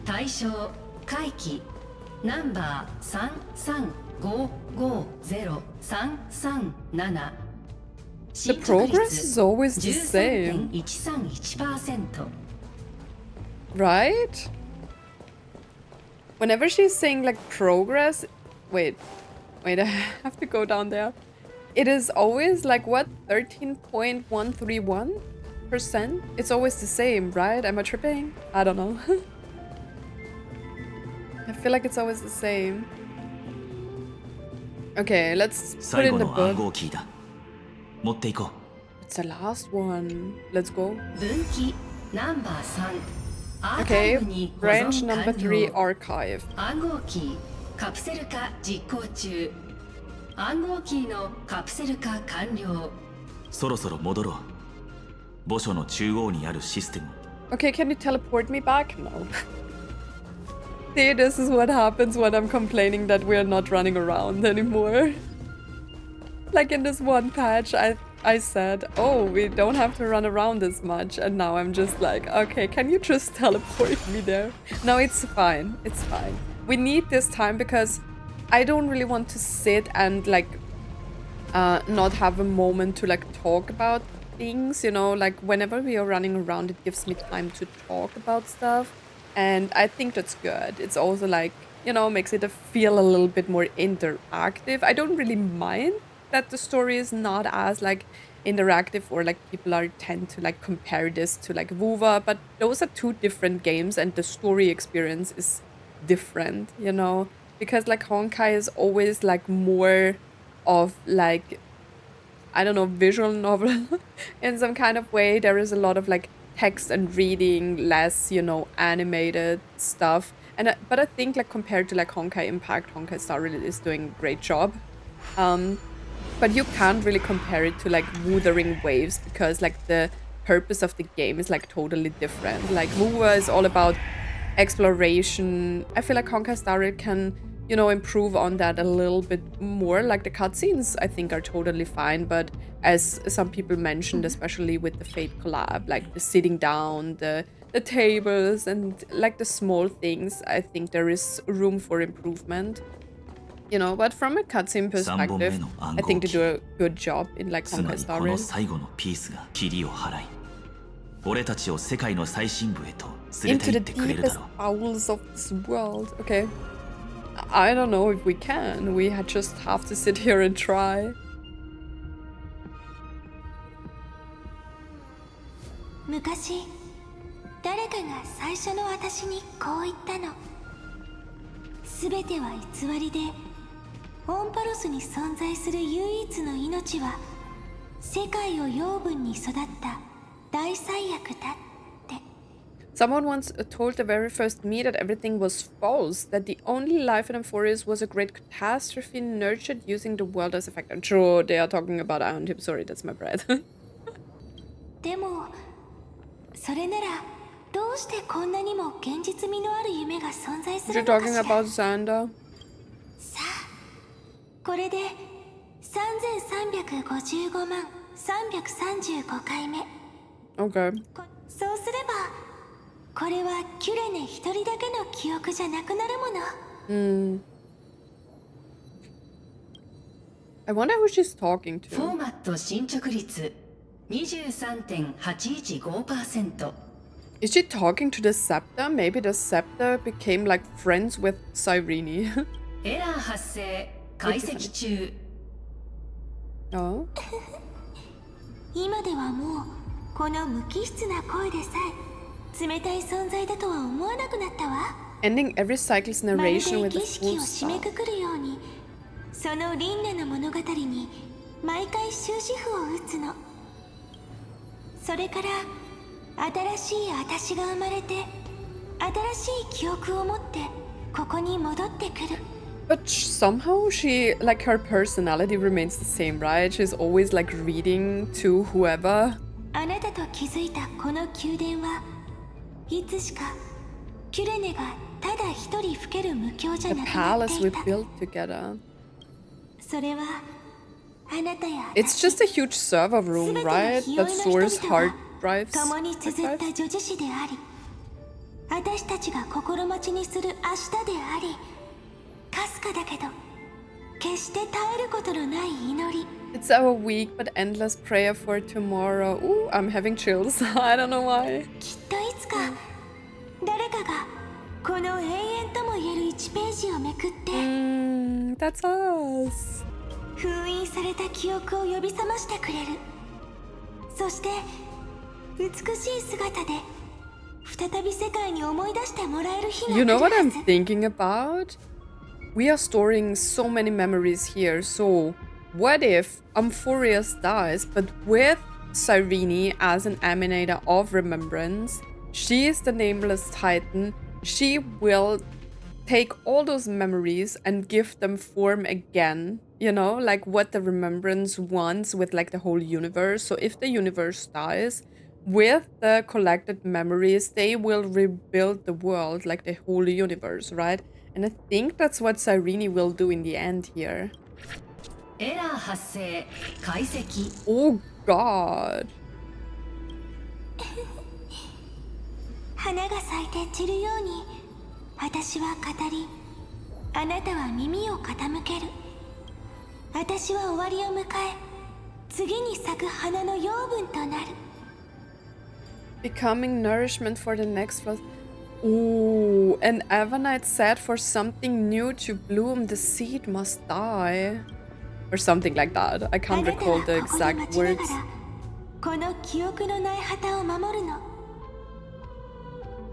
Speaker 4: 対象回帰ナンバー3355037。
Speaker 1: The progress is always the same,
Speaker 4: 13.131%。
Speaker 1: right? Whenever she's saying like progress, wait, I have to go down there. It is always like what, 13.131%? It's always the same, right? Am I tripping? I don't know. I feel like it's always the same. Okay, let's put in the book. It's the last one. Let's go.
Speaker 4: 分岐ナンバー3アーカイ
Speaker 1: Okay,
Speaker 4: ブに保存
Speaker 1: branch
Speaker 4: 完
Speaker 1: number 3,
Speaker 4: 了。
Speaker 1: archive.
Speaker 4: 暗号キーカプセル化実行中。暗号キーのカプセル化完了。
Speaker 3: そろそろ戻ろう。墓所の中央にあるシステム。
Speaker 1: Okay, can you teleport me back? No. See, this is what happens when I'm complaining that we're not running around anymore. Like in this one patch, I said, oh, we don't have to run around as much. And now I'm just like, okay, can you just teleport me there? No, it's fine. It's fine. We need this time because I don't really want to sit and like not have a moment to like talk about things, you know, like whenever we are running around, it gives me time to talk about stuff. And I think that's good. It's also like, you know, makes it feel a little bit more interactive. I don't really mind that the story is not as like interactive, or like people are tend to like compare this to like WoWA, but those are two different games and the story experience is different, you know, because like Honkai is always like more of like, I don't know, visual novel in some kind of way. There is a lot of like text and reading, less, you know, animated stuff. And but I think like compared to like Honkai Impact, Honkai Star really is doing a great job. But you can't really compare it to like Wuthering Waves, because like the purpose of the game is like totally different. Like WoWA is all about exploration. I feel like Honkai Star Rail can, you know, improve on that a little bit more. Like the cutscenes I think are totally fine, but as some people mentioned, especially with the Fate collab, like the sitting down, the tables, and like the small things, I think there is room for improvement. You know, but from a cutscene perspective, I think they do a good job in like Honkai Star Rail. Into the deepest bowels of this world. Okay. I don't know if we can. We just have to sit here and try. Someone once told the very first me that everything was false, that the only life in Amphorius was a great catastrophe nurtured using the world as a factor. True, they are talking about Ion Tip. Sorry, that's my breath. You're talking about Xander? Okay. I wonder who she's talking to. Is she talking to the scepter? Maybe the scepter became like friends with Cyrene. Oh. Ending every cycle's narration with a full stop. But somehow she, like, her personality remains the same, right? She's always like reading to whoever. The palace we built together. It's just a huge server room, right? That stores hard drives. It's our weak but endless prayer for tomorrow. Ooh, I'm having chills. I don't know why. That's us. You know what I'm thinking about? We are storing so many memories here, so what if Amphorius dies, but with Cyrene as an emanator of remembrance, she is the nameless titan, she will take all those memories and give them form again, you know, like what the remembrance wants with like the whole universe. So if the universe dies, with the collected memories, they will rebuild the world, like the whole universe, right? And I think that's what Cyrene will do in the end here. Oh god. Becoming nourishment for the next flood. Ooh, and Evernight said for something new to bloom, the seed must die. Or something like that. I can't recall the exact words.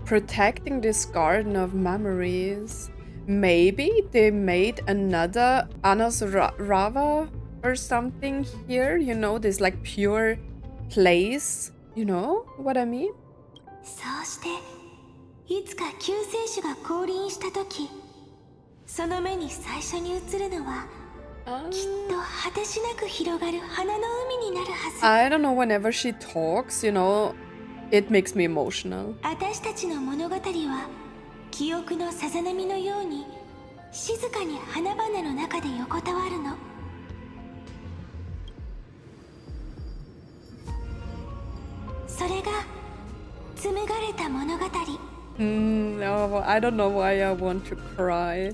Speaker 1: Protecting this garden of memories. Maybe they made another Anas Rava or something here. You know, this like pure place. You know what I mean?
Speaker 2: そうしていつか救世主が降臨した時その目に最初に映るのはきっと果てしなく広がる花の海になるはず
Speaker 1: I don't know, whenever she talks, you know, it makes me emotional.
Speaker 2: 私たちの物語は記憶のさざ波のように静かに花々の中で横たわるのそれが紡がれた物語
Speaker 1: No, I don't know why I want to cry.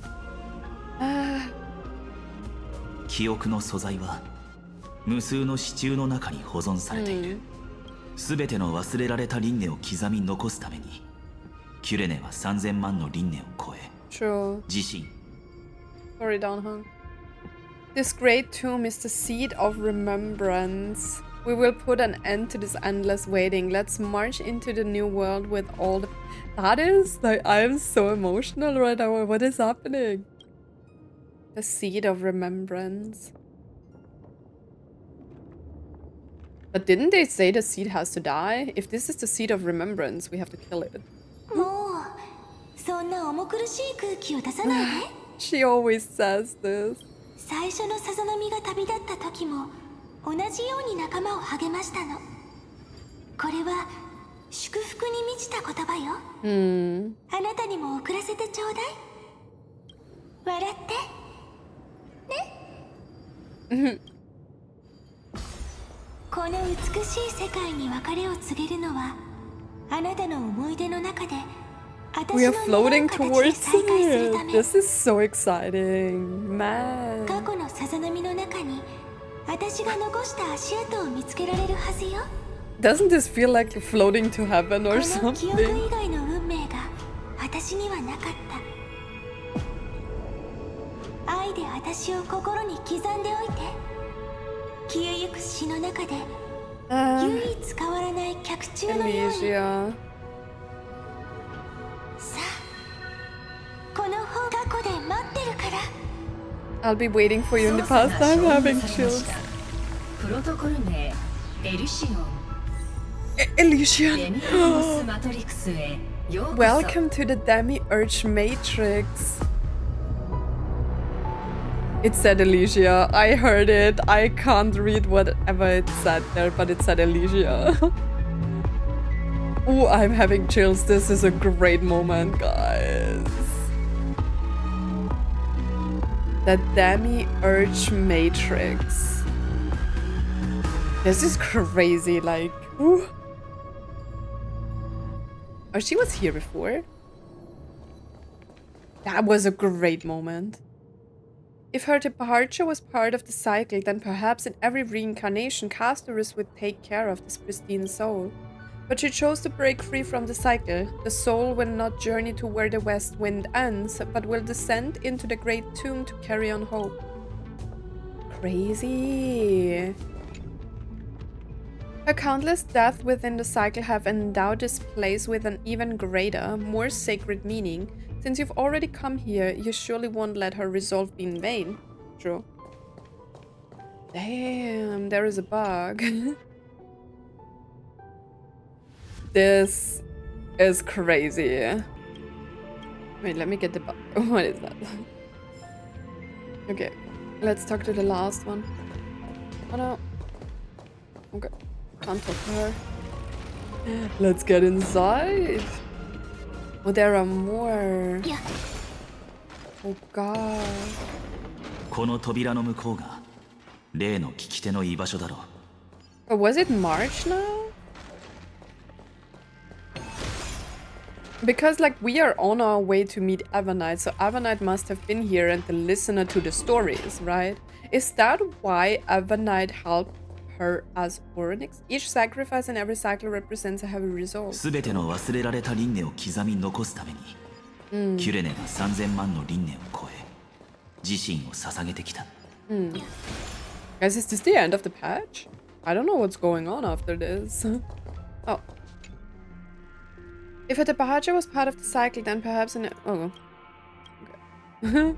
Speaker 3: 記憶の素材は無数の支柱の中に保存されている。すべての忘れられた輪廻を刻み残すために、キュレネは3000万の輪廻を超え、
Speaker 1: True.
Speaker 3: 自身
Speaker 1: Sorry, Downhung. This great tomb is the seed of remembrance. We will put an end to this endless waiting. Let's march into the new world with all the... That is, like, I am so emotional right now. What is happening? The seed of remembrance. But didn't they say the seed has to die? If this is the seed of remembrance, we have to kill it.
Speaker 2: もうそんな重苦しい空気を出さないで
Speaker 1: She always says this.
Speaker 2: 最初のさざ波が旅立った時も同じように仲間を励ましたのこれは祝福に満ちた言葉よあなたにも送らせてちょうだい笑ってねこの美しい世界に別れを告げるのはあなたの思い出の中で
Speaker 1: We are floating towards it. This is so exciting, man.
Speaker 2: 過去のさざ波の中に私が残した足跡を見つけられるはずよ
Speaker 1: Doesn't this feel like floating to heaven or
Speaker 2: この記憶
Speaker 1: something?
Speaker 2: 以外の運命が私にはなかった愛で私を心に刻んでおいて消えゆく詩の中で唯一変わらない脚中のように
Speaker 1: Elysia.
Speaker 2: さあこの本過去で待ってるから
Speaker 1: I'll be waiting for you in the past. I'm having chills.
Speaker 4: プロトコル名エリシオン
Speaker 1: Elysian.
Speaker 4: デミオモスマトリクスへようこそ
Speaker 1: Welcome to the Demi-Urge Matrix. It said Elysia. I heard it. I can't read whatever it said there, but it said Elysia. Oh, I'm having chills. This is a great moment, guys. The Demi-Urge Matrix. This is crazy, like... Ooh. Oh, she was here before? That was a great moment. If her departure was part of the cycle, then perhaps in every reincarnation, Castorice would take care of this pristine soul. But she chose to break free from the cycle. The soul will not journey to where the west wind ends, but will descend into the great tomb to carry on hope. Crazy. Her countless deaths within the cycle have endowed this place with an even greater, more sacred meaning. Since you've already come here, you surely won't let her resolve be in vain. True. Damn, there is a bug. This is crazy. Wait, let me get the bug. What is that? Okay, let's talk to the last one. Oh no. Okay, can't talk to her. Let's get inside. Oh, there are more. Oh god.
Speaker 3: この扉の向こうが例の聞き手の居場所だろう。
Speaker 1: But was it March now? Because like we are on our way to meet Evernight, so Evernight must have been here and the listener to the stories, right? Is that why Evernight helped her as Oryx. Each sacrifice in every cycle represents a heavy result.
Speaker 3: すべての忘れられた輪廻を刻み残すために、キュレネが3000万の輪廻を超え、自身を捧げてきた。
Speaker 1: Guys, is this the end of the patch? I don't know what's going on after this. Oh. If a departure was part of the cycle, then perhaps an... Oh. Okay.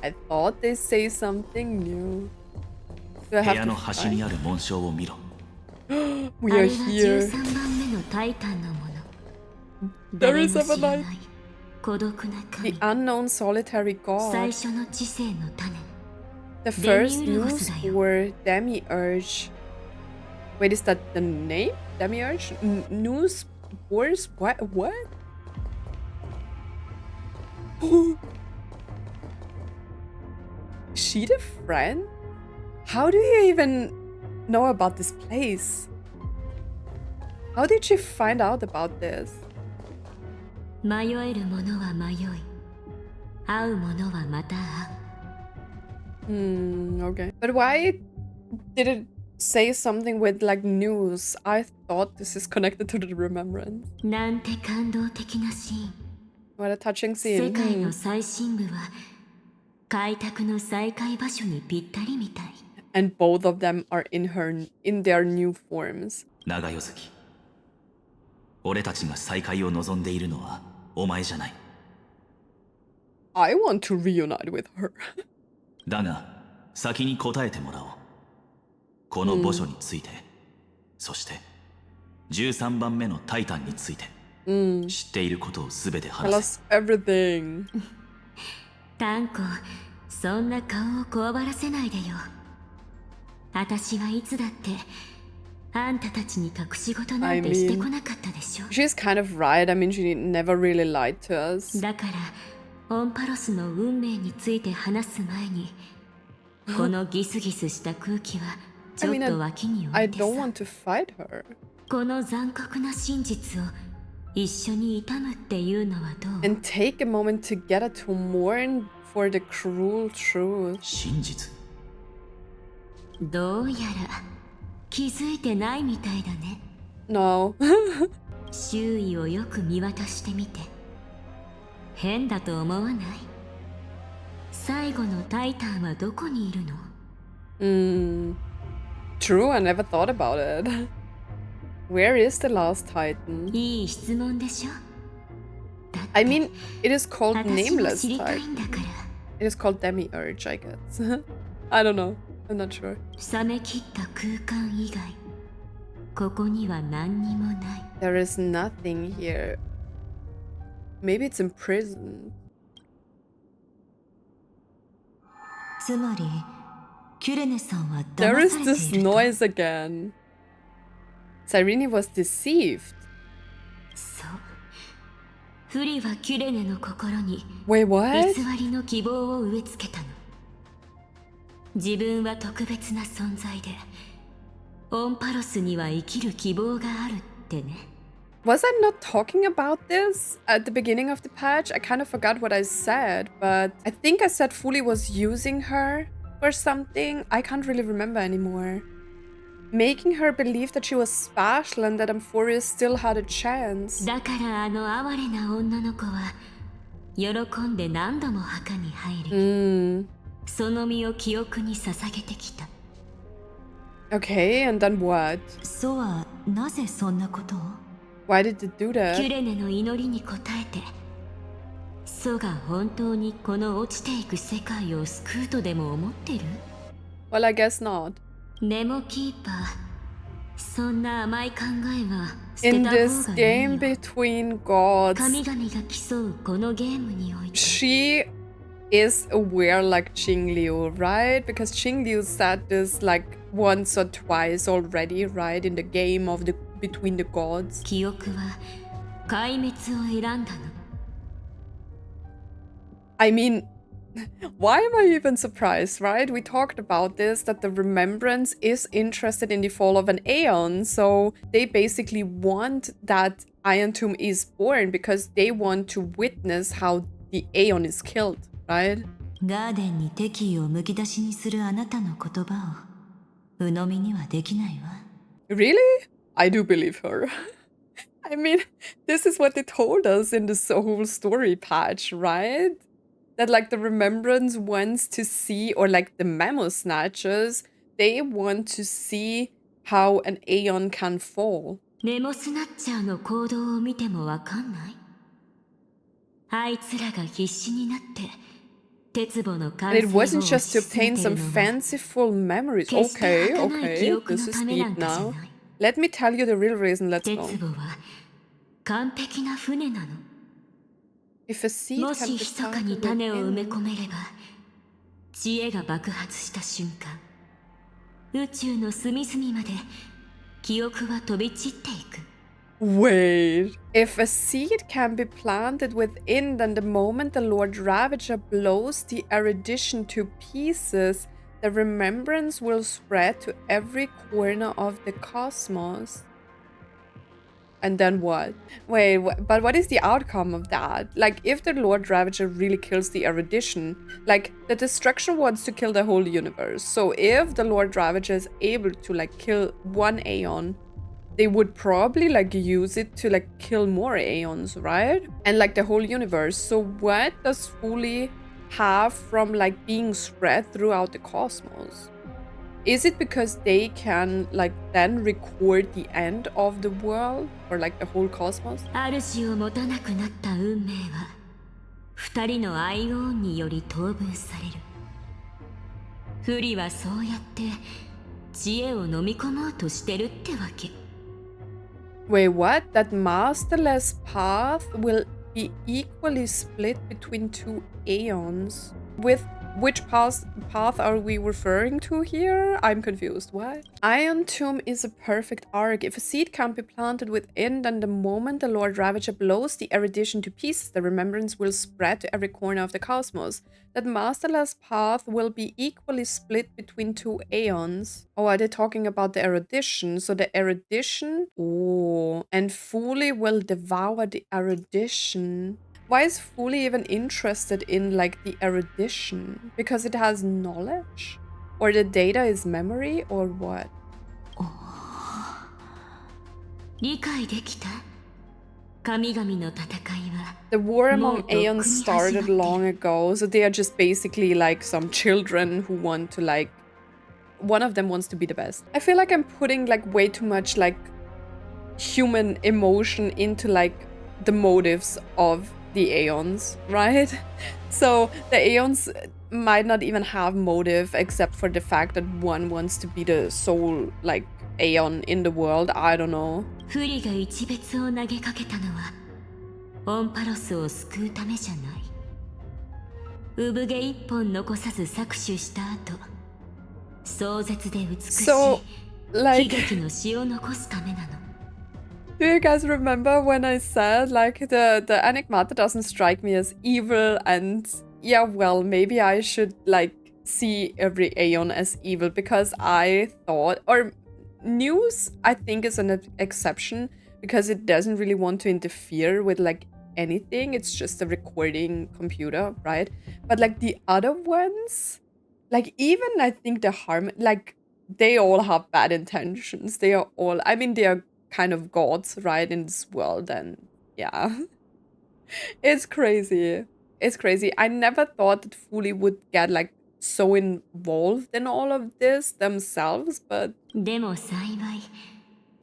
Speaker 1: I thought they say something new. Do I
Speaker 3: 部
Speaker 1: have
Speaker 3: 屋の
Speaker 1: to
Speaker 3: 端にある紋章を見ろ。
Speaker 1: We are here.
Speaker 2: 13番目のタイタンのもの。
Speaker 1: There is
Speaker 2: 誰も知らない
Speaker 1: Evernight.
Speaker 2: 孤独な
Speaker 1: The
Speaker 2: 神。
Speaker 1: unknown solitary
Speaker 2: 最
Speaker 1: god.
Speaker 2: 初の知性の種。
Speaker 1: The first
Speaker 2: Demiurge
Speaker 1: news were Demiurge. Wait, is that the name? Demiurge? News wars? What? What? Is she the friend? How do you even know about this place? How did she find out about this?
Speaker 2: 迷える者は迷い、会う者はまた会う。
Speaker 1: Okay. But why did it say something with like news? I thought this is connected to the remembrance.
Speaker 2: なんて感動的なシーン。
Speaker 1: What a touching
Speaker 2: 世
Speaker 1: scene.
Speaker 2: 界の最深部は開拓の再開場所にぴったりみたい。
Speaker 1: And both of them are in their new forms.
Speaker 3: 長代月。俺たちが再会を望んでいるのはお前じゃない。
Speaker 1: I want to reunite with her.
Speaker 3: だが、先に答えてもらおう。この墓所について、そして13番目のタイタンについて、知っていることをすべて
Speaker 1: Tell
Speaker 3: 話せ。
Speaker 1: us everything.
Speaker 2: タンコ、そんな顔をこわばらせないでよ。私はいつだってあんたたちに隠し事なんてしてこなかったでしょ。
Speaker 1: She's kind of right. I mean, she never really lied to us.
Speaker 2: だからオンパロスの運命について話す前にこのギスギスした空気はち
Speaker 1: I
Speaker 2: ょっ
Speaker 1: mean,
Speaker 2: と脇に
Speaker 1: I
Speaker 2: 置いて
Speaker 1: don't
Speaker 2: さ
Speaker 1: want to fight her.
Speaker 2: この残酷な真実を一緒に悼むっていうのはどう？
Speaker 1: And take a moment together to mourn for the cruel truth.
Speaker 3: 真実。
Speaker 2: どうやら気づいてないみたいだね。
Speaker 1: No.
Speaker 2: 周囲をよく見渡してみて。変だと思わない？最後のタイタンはどこにいるの？
Speaker 1: True, I never thought about it. Where is the last Titan?
Speaker 2: いい質問でしょ？だって
Speaker 1: I mean, it is called
Speaker 2: 私も
Speaker 1: Nameless
Speaker 2: 知りたい
Speaker 1: Titan.
Speaker 2: んだから。
Speaker 1: It is called Demiurge, I guess. I don't know. I'm not sure.
Speaker 2: 冷め切った空間以外ここには何にもない。
Speaker 1: There is nothing here. Maybe it's imprisoned.
Speaker 2: つまりキュレネさんは
Speaker 1: There
Speaker 2: 騙
Speaker 1: is
Speaker 2: されて
Speaker 1: this
Speaker 2: いると。
Speaker 1: noise again. Cyrene was deceived.
Speaker 2: そう。フリはキュレネの心に
Speaker 1: Wait, what?
Speaker 2: 偽りの希望を植え付けたの。自分は特別な存在でオンパロスには生きる希望があるってね。
Speaker 1: Was I not talking about this at the beginning of the patch? I kind of forgot what I said, but I think I said Fuli was using her for something. I can't really remember anymore. Making her believe that she was special and that Amphoria still had a chance.
Speaker 2: だからあの哀れな女の子は喜んで何度も墓に入り、その身を記憶に捧げてきた。
Speaker 1: Okay, and then what?
Speaker 2: ソはなぜそんなことを？
Speaker 1: Why did it do
Speaker 2: キュ
Speaker 1: that?
Speaker 2: レネの祈りに応えてソが本当にこの落ちていく世界を救うとでも思ってる？
Speaker 1: Well, I guess not.
Speaker 2: ネモキーパー、そんな甘い考えは捨
Speaker 1: In
Speaker 2: てた方
Speaker 1: this
Speaker 2: がいい
Speaker 1: game
Speaker 2: よ。
Speaker 1: between gods,
Speaker 2: 神々が競うこのゲームにおいて
Speaker 1: she is aware like Qingliu, right? Because Qingliu said this like once or twice already, right? In the game of the between the gods.
Speaker 2: 記憶は壊滅を選んだの。
Speaker 1: I mean, why am I even surprised, right? We talked about this, that the Remembrance is interested in the fall of an Aeon, so they basically want that Iron Tomb is born because they want to witness how the Aeon is killed, right?
Speaker 2: ガーデンに敵意をむき出しにするあなたの言葉を
Speaker 1: Really? I do believe her. I mean, this is what they told us in this whole story patch, right? That like the Remembrance wants to see, or like the Memo Snatchers, they want to see how an Aeon can fall.
Speaker 2: メモスナッチャーの行動を見てもわかんない？あいつらが必死になって鉄棒の完
Speaker 1: And
Speaker 2: 成
Speaker 1: it
Speaker 2: を
Speaker 1: wasn't
Speaker 2: 推
Speaker 1: just to
Speaker 2: し進め
Speaker 1: obtain
Speaker 2: て
Speaker 1: some
Speaker 2: るのは
Speaker 1: fanciful memories.
Speaker 2: 決して
Speaker 1: Okay,
Speaker 2: 儚い記
Speaker 1: okay,
Speaker 2: 憶
Speaker 1: this
Speaker 2: の
Speaker 1: is
Speaker 2: ためな
Speaker 1: deep
Speaker 2: んかじゃ
Speaker 1: now.
Speaker 2: ない。
Speaker 1: Let me tell you the real reason, let's
Speaker 2: 鉄
Speaker 1: go.
Speaker 2: 棒は完璧な船なの。
Speaker 1: If a seed
Speaker 2: も
Speaker 1: can
Speaker 2: し
Speaker 1: be
Speaker 2: 密かに
Speaker 1: planted
Speaker 2: 種を埋め
Speaker 1: within...
Speaker 2: 込めれば知恵が爆発した瞬間宇宙の隅々まで記憶は飛び散っていく。
Speaker 1: Wait. If a seed can be planted within, then the moment the Lord Ravager blows the erudition to pieces, the remembrance will spread to every corner of the cosmos. And then what? Wait, but what is the outcome of that? Like, if the Lord Ravager really kills the erudition, like, the destruction wants to kill the whole universe. So if the Lord Ravager is able to, like, kill one Aeon, they would probably like use it to like kill more Aeons, right? And like the whole universe. So what does Fuli have from like being spread throughout the cosmos? Is it because they can like then record the end of the world or like the whole cosmos?
Speaker 2: 主を持たなくなった運命は二人のアイオンにより等分される。フリはそうやって知恵を飲み込もうとしてるってわけ。
Speaker 1: Wait, what? That masterless path will be equally split between two Aeons. With which path are we referring to here? I'm confused. What? Ion Tomb is a perfect arc. If a seed can't be planted within, then the moment the Lord Ravager blows the erudition to pieces, the remembrance will spread to every corner of the cosmos. That masterless path will be equally split between two Aeons. Oh, are they talking about the erudition? So the erudition... Oh, and Fuli will devour the erudition. Why is Fuli even interested in like the erudition? Because it has knowledge? Or the data is memory? Or what?
Speaker 2: 理解できた？神々の戦いは
Speaker 1: The war
Speaker 2: もう
Speaker 1: among
Speaker 2: とっくに
Speaker 1: Aeons
Speaker 2: 始まって
Speaker 1: started
Speaker 2: る。
Speaker 1: long ago, so they are just basically like some children who want to like... One of them wants to be the best. I feel like I'm putting like way too much like human emotion into like the motives of the Aeons, right? So the Aeons might not even have motive except for the fact that one wants to be the sole like Aeon in the world. I don't know.
Speaker 2: フリが一別を投げかけたのはオンパロスを救うためじゃない。産毛一本残さず搾取した後壮絶で美しい
Speaker 1: So,
Speaker 2: 悲
Speaker 1: like...
Speaker 2: 劇の詩を残すためなの。
Speaker 1: Do you guys remember when I said like the Enigmata doesn't strike me as evil, and yeah, well, maybe I should like see every Aeon as evil, because I thought, or News I think is an exception because it doesn't really want to interfere with like anything. It's just a recording computer, right? But like the other ones, like even I think the harm, like they all have bad intentions. They are all, I mean, they are kind of gods, right, in this world, and yeah. It's crazy. It's crazy. I never thought that Fuli would get like so involved in all of this themselves, but
Speaker 2: でも幸い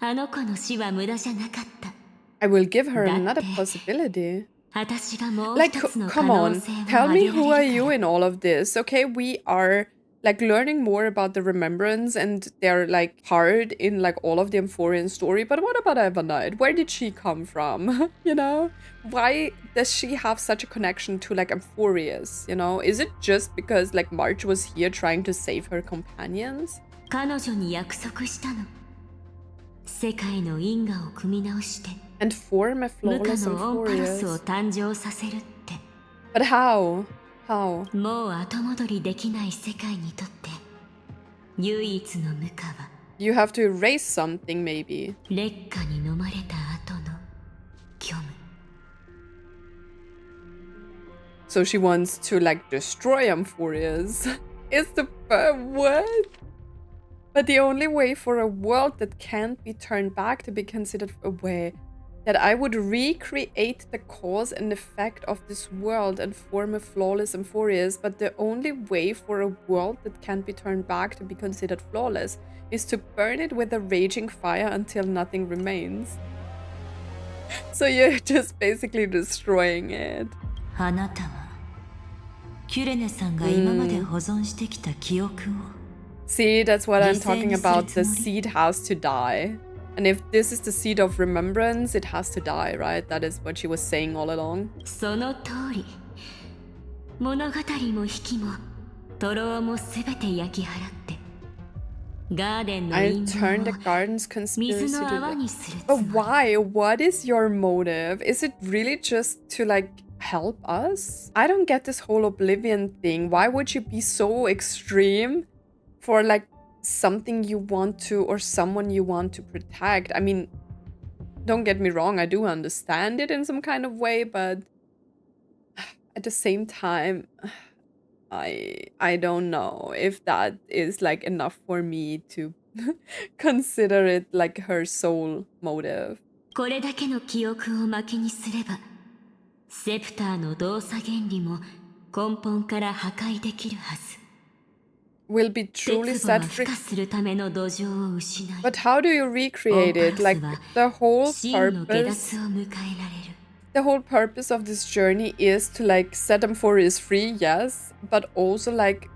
Speaker 2: あの子の死は無駄じゃなかった。
Speaker 1: I will give her
Speaker 2: だって
Speaker 1: another possibility.
Speaker 2: 私がもう
Speaker 1: Like,
Speaker 2: 一つの可
Speaker 1: come
Speaker 2: 能
Speaker 1: on,
Speaker 2: 性を
Speaker 1: tell
Speaker 2: 挙
Speaker 1: me
Speaker 2: げら
Speaker 1: who are
Speaker 2: れる
Speaker 1: you
Speaker 2: から。
Speaker 1: in all of this, okay? We are like learning more about the Remembrance and their like part in like all of the Amphorian story, but what about Evernight? Where did she come from? You know? Why does she have such a connection to like Amphorius? You know? Is it just because like March was here trying to save her companions?
Speaker 2: 彼女に約束したの。世界の因果を組み直して
Speaker 1: And form a
Speaker 2: 無価
Speaker 1: flawless
Speaker 2: のオンパロスを
Speaker 1: Amphorius.
Speaker 2: 誕生させるって。
Speaker 1: But how? How?
Speaker 2: もう後戻りできない世界にとって唯一の無価は
Speaker 1: You have to erase something, maybe.
Speaker 2: 劣化に飲まれた後の虚無。
Speaker 1: So she wants to like destroy Amphorius. Is the what? But the only way for a world that can't be turned back to be considered a way that I would recreate the cause and effect of this world and form a flawless Amphorius, but the only way for a world that can't be turned back to be considered flawless is to burn it with a raging fire until nothing remains. So you're just basically destroying it. See, that's what I'm talking about. The seed has to die. And if this is the Seed of Remembrance, it has to die, right? That is what she was saying all along. I'll turn the garden's conspiracy to... But why? What is your motive? Is it really just to, like, help us? I don't get this whole oblivion thing. Why would you be so extreme for, like, something you want to, or someone you want to protect? I mean, don't get me wrong, I do understand it in some kind of way, but at the same time, I don't know if that is like enough for me to consider it like her sole motive. Will be truly set free. But how do you recreate it? Like, the whole purpose of this journey is to, like, set Amphorius free, yes, but also, like,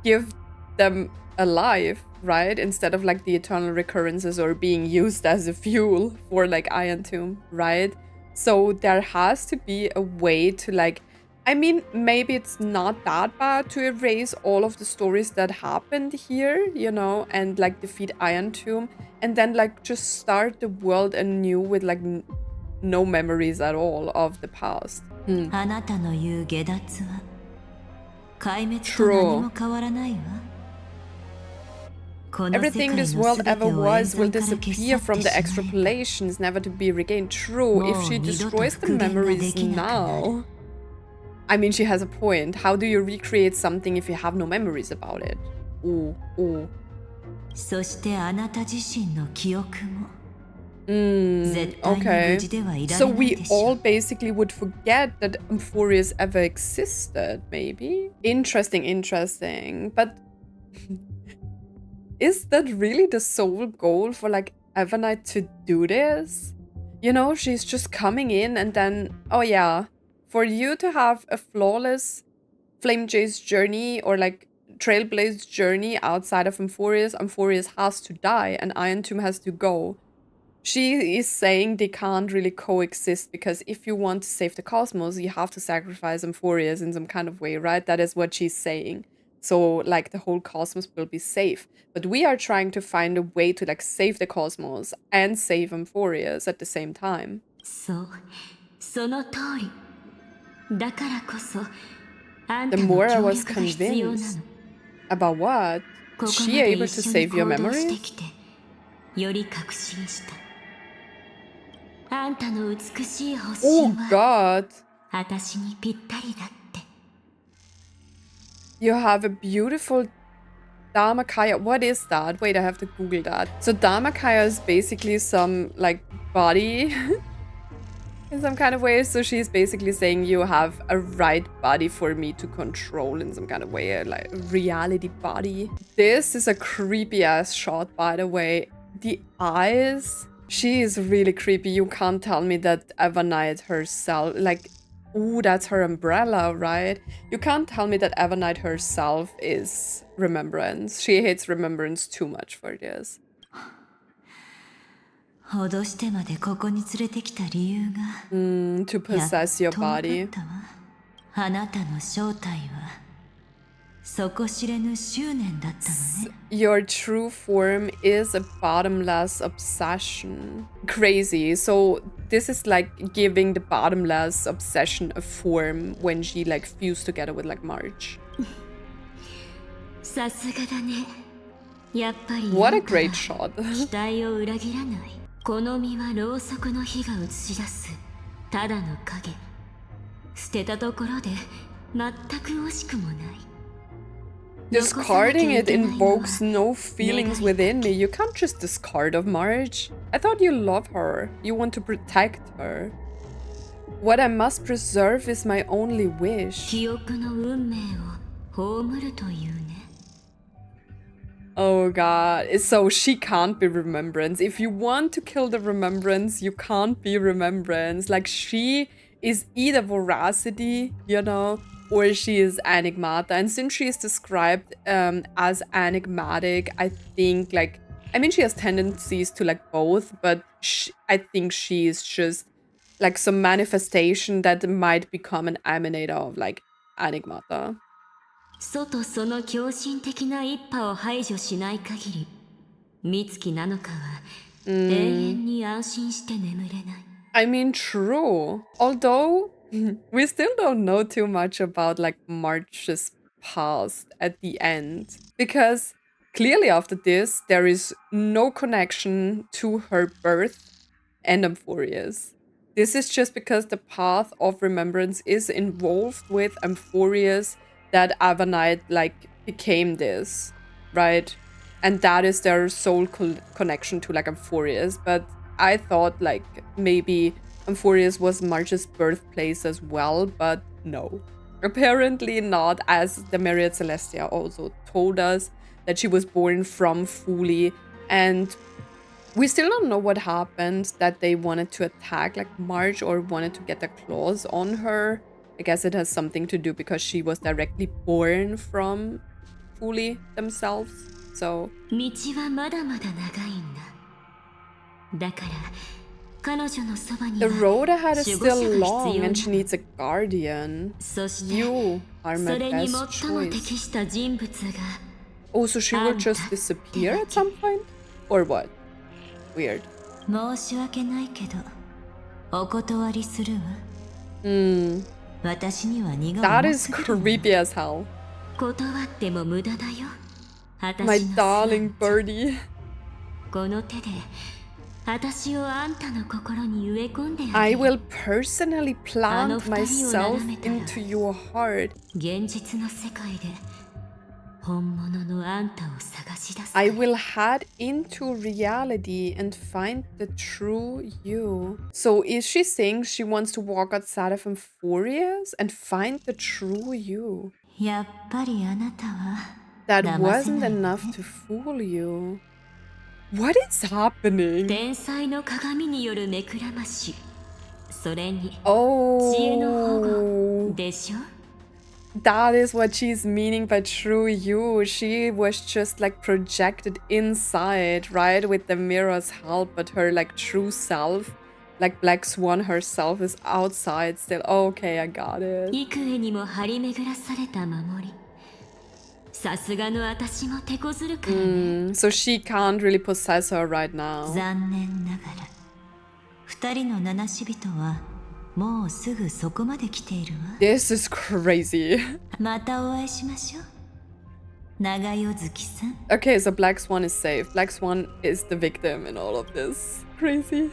Speaker 1: give them alive, right? Instead of, like, the eternal recurrences or being used as a fuel for, like, Iron Tomb, right? So there has to be a way to, like, I mean, maybe it's not that bad to erase all of the stories that happened here, you know, and, like, defeat Iron Tomb, and then, like, just start the world anew with, like, no memories at all of the past. True. Everything this world ever was will disappear from the extrapolations, never to be regained. True, if she destroys the memories now... I mean, she has a point. How do you recreate something if you have no memories about it? Ooh, ooh. Okay. So we all basically would forget that Amphorius ever existed, maybe? Interesting, interesting. But is that really the sole goal for, like, Evernight to do this? You know, she's just coming in and then, oh yeah, for you to have a flawless Flame Jade's journey or, like, Trailblaze's journey outside of Amphorius, Amphorius has to die and Iron Tomb has to go. She is saying they can't really coexist because if you want to save the cosmos, you have to sacrifice Amphorius in some kind of way, right? That is what she's saying. So, like, the whole cosmos will be safe. But we are trying to find a way to, like, save the cosmos and save Amphorius at the same time. The more I was convinced. About what? Is she able to save your memory? Oh god. You have a beautiful Dharmakaya. What is that? Wait, I have to Google that. So Dharmakaya is basically some, like, body in some kind of way. So she's basically saying you have a right body for me to control in some kind of way, like reality body. This is a creepy ass shot, by the way. The eyes, she is really creepy. You can't tell me that Evernight herself, like, ooh, that's her umbrella, right? You can't tell me that Evernight herself is Remembrance. She hates Remembrance too much for this. To possess your body. Your true form is a bottomless obsession. Crazy. So this is like giving the bottomless obsession a form when she, like, fused together with, like, March. What a great shot. Discarding it invokes no feelings within me. You can't just discard of Marge. I thought you love her. You want to protect her. What I must preserve is my only wish. Oh god, so she can't be Remembrance. If you want to kill the Remembrance, you can't be Remembrance. Like, she is either Voracity, you know, or she is Enigmata. And since she is described as enigmatic, I think, like, I mean, she has tendencies to, like, both, but I think she is just, like, some manifestation that might become an emanator of, like, Enigmata.
Speaker 2: 外その狂信的な一派を排除しない限り、美月なのかは永遠に安心して眠れない。
Speaker 1: I mean, true. Although we still don't know too much about like March's past at the end, because clearly after this there is no connection to her birth and Amphorius. This is just because the path of remembrance is involved with Amphorius that Evernight like became this, right? And that is their soul connection to like Amphorius. But I thought like maybe Amphorius was March's birthplace as well, but no. Apparently not, as the Myriad Celestia also told us that she was born from Fuli, and we still don't know what happened, that they wanted to attack like March or wanted to get their claws on her. I guess it has something to do because she was directly born from Fuli themselves. So the road ahead is still long and she needs a guardian. You are my best choice. Oh, so she will just disappear at some point? Or what? Weird. That is creepy as hell. My darling birdie. I will personally plant myself into your heart. I will head into reality and find the true you. So is she saying she wants to walk outside of Amphorius and find the true you? That wasn't enough to fool you. What is happening? Oh, that is what she's meaning by true you. She was just like projected inside, right, with the mirror's help, but her like true self, like Black Swan herself, is outside still. Oh, okay, I got it. So she can't really possess her right now. This is crazy. Okay, so Black Swan is safe. Black Swan is the victim in all of this. Crazy.